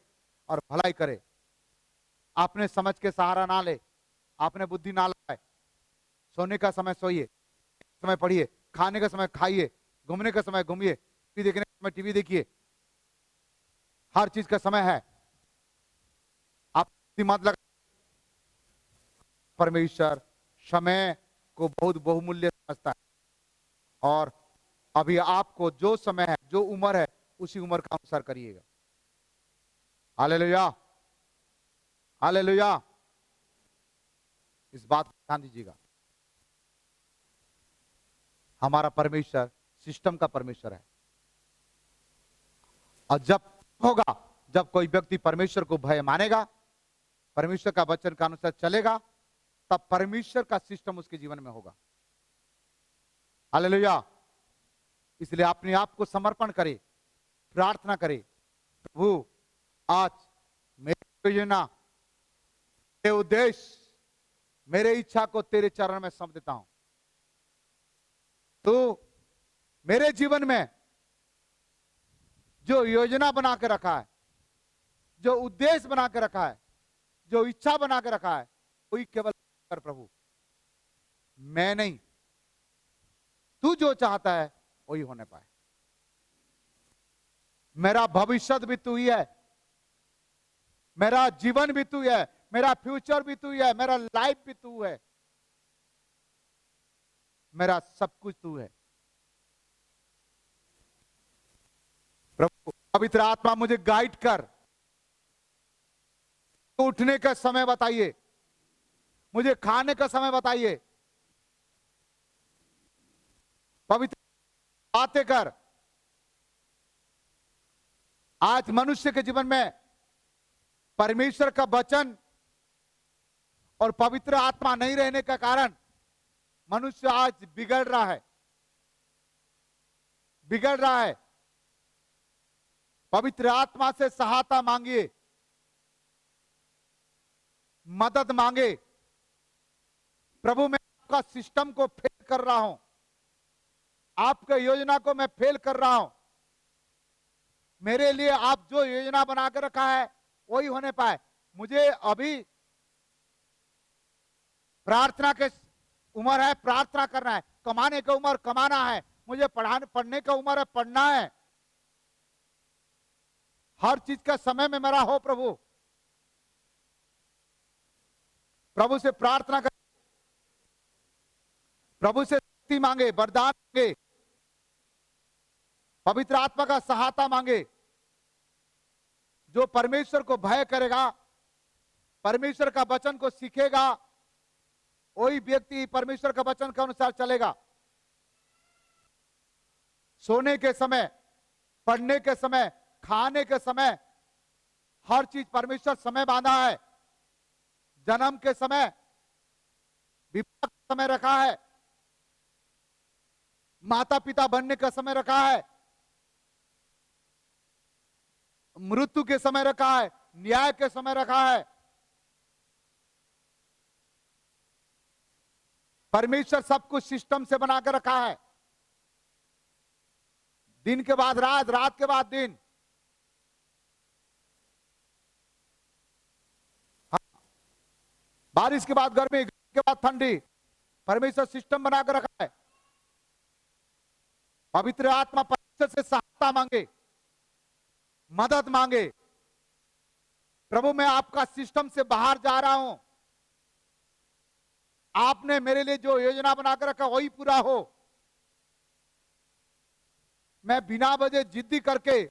और भलाई करे। आपने समझ के सहारा ना ले, आपने बुद्धि ना लगाए। सोने का समय सोइए, समय पढ़िए, खाने का समय खाइए, घूमने का समय घूमिए, टीवी देखने का समय टीवी देखिए। हर चीज का समय है। आप मत लगा। परमेश्वर समय को बहुत बहुमूल्य समझता है, और अभी आपको जो समय है, जो उम्र है, उसी उम्र का अनुसार करिएगा। हालेलुया। हालेलुया। इस बात को ध्यान दीजिएगा, हमारा परमेश्वर सिस्टम का परमेश्वर है। और जब होगा, जब कोई व्यक्ति परमेश्वर को भय मानेगा, परमेश्वर का वचन का अनुसार चलेगा, तब परमेश्वर का सिस्टम उसके जीवन में होगा। हालेलुया। इसलिए अपने आप को समर्पण करे, प्रार्थना करे, प्रभु आज मेरी योजना, मेरे उद्देश्य, मेरे इच्छा को तेरे चरण में सौंप देता हूं। तो मेरे जीवन में जो योजना बना के रखा है, जो उद्देश्य बना के रखा है, जो इच्छा बना के रखा है, वही केवल कर प्रभु, मैं नहीं, तू जो चाहता है वही होने पाए। मेरा भविष्य भी तू ही है, मेरा जीवन भी तू है, मेरा फ्यूचर भी तू है, मेरा लाइफ भी तू है, मेरा सब कुछ तू है। प्रभु पवित्र आत्मा मुझे गाइड कर, उठने का समय बताइए, मुझे खाने का समय बताइए, पवित्र बातें कर। आज मनुष्य के जीवन में परमेश्वर का वचन और पवित्र आत्मा नहीं रहने का कारण मनुष्य आज बिगड़ रहा है, बिगड़ रहा है। पवित्र आत्मा से सहायता मांगिए, मदद मांगे। प्रभु मैं आपका सिस्टम को फेल कर रहा हूं, आपके योजना को मैं फेल कर रहा हूं, मेरे लिए आप जो योजना बना कर रखा है वही होने पाए। मुझे अभी प्रार्थना के उम्र है, प्रार्थना करना है, कमाने का उम्र कमाना है, मुझे पढ़ने का उम्र है, पढ़ना है। हर चीज का समय में मेरा हो प्रभु। प्रभु से प्रार्थना कर, प्रभु से शक्ति मांगे, वरदान मांगे, पवित्र आत्मा का सहायता मांगे। जो परमेश्वर को भय करेगा, परमेश्वर का वचन को सीखेगा, वही व्यक्ति परमेश्वर का वचन के अनुसार चलेगा। सोने के समय, पढ़ने के समय, खाने के समय, हर चीज परमेश्वर समय बांधा है। जन्म के समय, विवाह का समय रखा है, माता पिता बनने का समय रखा है, मृत्यु के समय रखा है, न्याय के समय रखा है। परमेश्वर सब कुछ सिस्टम से बनाकर रखा है। दिन के बाद रात, रात के बाद दिन, बारिश के बाद गर्मी, गर्मी के बाद ठंडी, परमेश्वर सिस्टम बनाकर रखा है। पवित्र आत्मा परमेश्वर से सहायता मांगे, मदद मांगे। प्रभु मैं आपका सिस्टम से बाहर जा रहा हूं, आपने मेरे लिए जो योजना बनाकर रखा वही पूरा हो। मैं बिना वजह जिद्दी करके,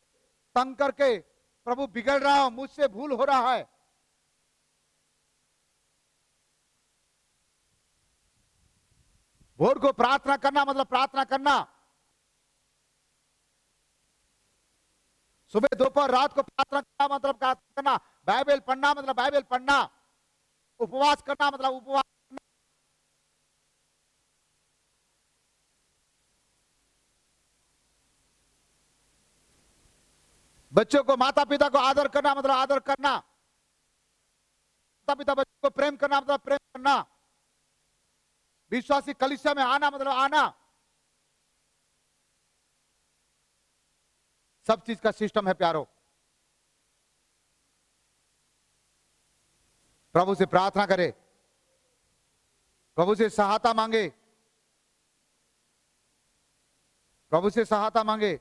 तंग करके प्रभु बिगड़ रहा हूं, मुझसे भूल हो रहा है। भोर को प्रार्थना करना मतलब प्रार्थना करना, सुबह दोपहर रात को प्रार्थना करना मतलब प्रार्थना करना, बाइबल पढ़ना मतलब बाइबल पढ़ना, उपवास करना मतलब उपवास करना। बच्चों को, माता पिता को आदर करना मतलब आदर करना, माता पिता बच्चों को प्रेम करना मतलब प्रेम करना, विश्वासी कलीसिया में आना मतलब आना। सब चीज का सिस्टम है प्यारो। प्रभु से प्रार्थना करे, प्रभु से सहायता मांगे, प्रभु से सहायता मांगे।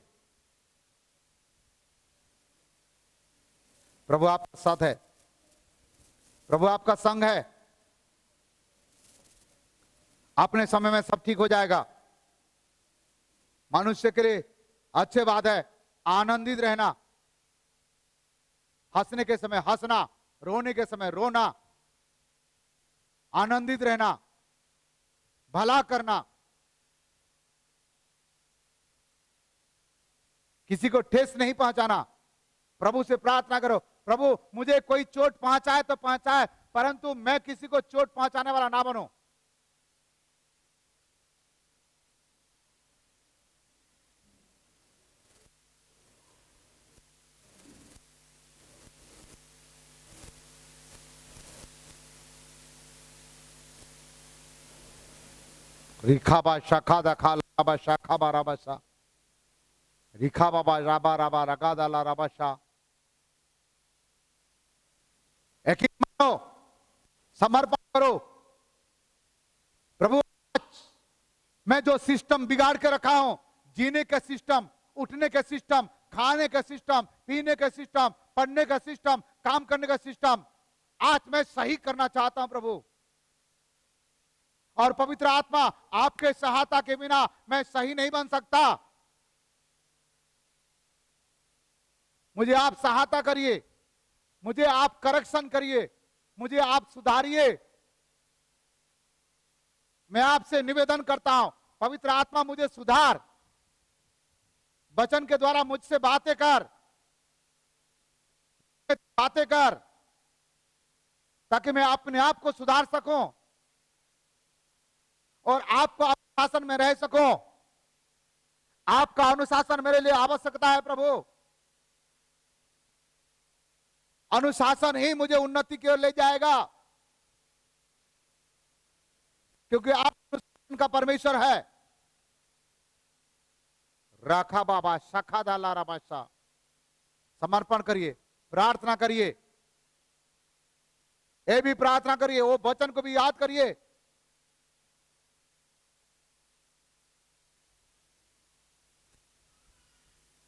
प्रभु आपका साथ है, प्रभु आपका संग है। अपने समय में सब ठीक हो जाएगा। मनुष्य के लिए अच्छी बात है आनंदित रहना, हंसने के समय हंसना, रोने के समय रोना, आनंदित रहना, भला करना, किसी को ठेस नहीं पहुंचाना। प्रभु से प्रार्थना करो, प्रभु मुझे कोई चोट पहुंचाए तो पहुंचाए, परंतु मैं किसी को चोट पहुंचाने वाला ना बनूं। रिखाबा शाखा दखा लाबा शाखा बाराबासा, रिखा बाबा राबा राबा रगादा ला राबाशा। यकीन मानो, समर्पण करो। प्रभु मैं जो सिस्टम बिगाड़ के रखा हूं, जीने का सिस्टम, उठने का सिस्टम, खाने का सिस्टम, पीने का सिस्टम, पढ़ने का सिस्टम, काम करने का सिस्टम, आज मैं सही करना चाहता हूं प्रभु। और पवित्र आत्मा आपके सहायता के बिना मैं सही नहीं बन सकता। मुझे आप सहायता करिए, मुझे आप करेक्शन करिए, मुझे आप सुधारिए। मैं आपसे निवेदन करता हूं, पवित्र आत्मा मुझे सुधार, वचन के द्वारा मुझसे बातें कर, ताकि मैं अपने आप को सुधार सकूं और आपको अनुशासन में रह सकूं। आपका अनुशासन मेरे लिए आवश्यकता है प्रभु। अनुशासन ही मुझे उन्नति की ओर ले जाएगा, क्योंकि आप अनुशासन का परमेश्वर है। राखा बाबा शाखा दाला राबाशा। समर्पण करिए, प्रार्थना करिए, ये भी प्रार्थना करिए, वो वचन को भी याद करिए।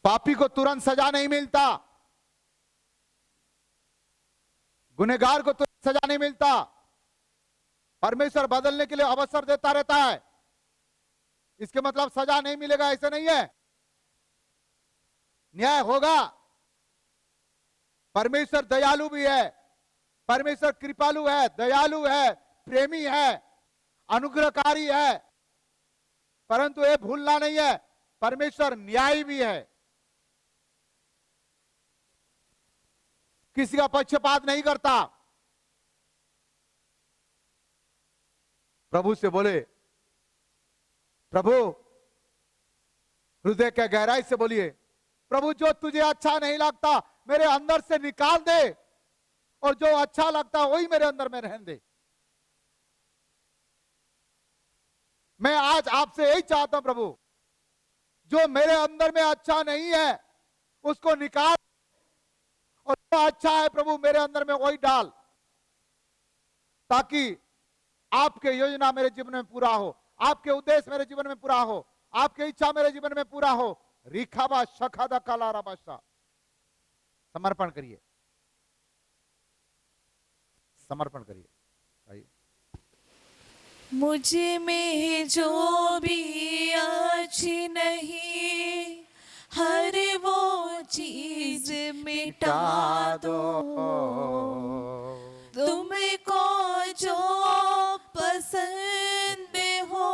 पापी को तुरंत सजा नहीं मिलता, गुनहगार को तुरंत सजा नहीं मिलता। परमेश्वर बदलने के लिए अवसर देता रहता है। इसके मतलब सजा नहीं मिलेगा ऐसे नहीं है, न्याय होगा। परमेश्वर दयालु भी है, परमेश्वर कृपालु है, दयालु है, प्रेमी है, अनुग्रहकारी है, परंतु ये भूलना नहीं है परमेश्वर न्यायी भी है। किसी का पक्षपात नहीं करता। प्रभु से बोले, प्रभु हृदय के गहराई से बोलिए, प्रभु जो तुझे अच्छा नहीं लगता मेरे अंदर से निकाल दे, और जो अच्छा लगता वही मेरे अंदर में रहने दे। मैं आज आपसे यही चाहता हूं प्रभु, जो मेरे अंदर में अच्छा नहीं है उसको निकाल, और जो अच्छा है प्रभु मेरे अंदर में वही डाल, ताकि आपके योजना मेरे जीवन में पूरा हो, आपके उद्देश्य मेरे जीवन में पूरा हो, आपकी इच्छा मेरे जीवन में पूरा हो। रिखाबा शखादा कालारा बादशाह। समर्पण करिए, समर्पण करिए। आइए। मुझे में जो भी अच्छी नहीं, हर वो चीज मिटा दो। तुमको जो पसंद हो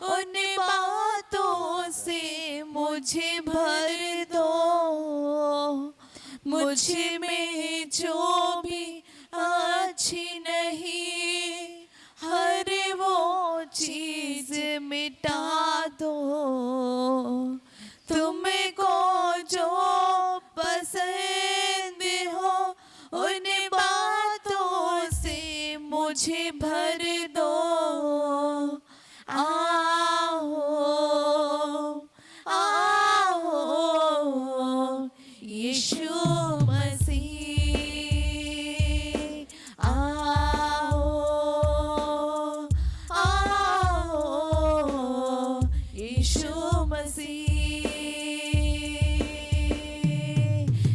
उन बातों से मुझे भर दो। मुझे में जो भी अच्छी नहीं, हर वो चीज मिटा दो। तुमको जो पसंद हो उन बातों से मुझे भर दो। आओ आओ यीशु मसीह, आओ आओ यीशु मसीह।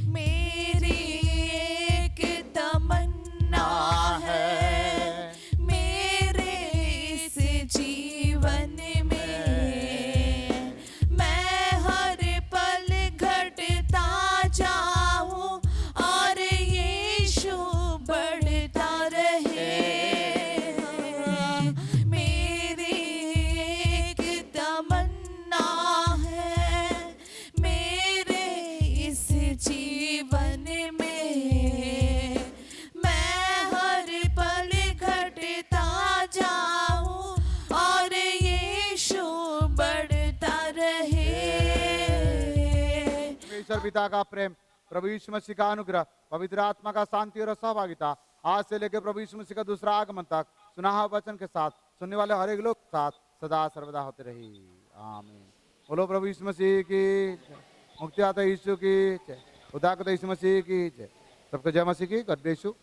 मेरी एक तमन्ना है, मेरे पिता का प्रेम, प्रभु यीशु मसीह का अनुग्रह, पवित्र आत्मा का शांति और सहभागिता आज से लेकर प्रभु यीशु मसीह का दूसरा आगमन तक सुना हुआ वचन के साथ सुनने वाले हर एक लोग के साथ सदा सर्वदा होते रही। आमीन। बोलो प्रभु यीशु मसीह की जय। मुक्तिदाता यीशु की जय। उद्धारकर्ता यीशु मसीह की जय। सबको जय मसीह की। God bless you.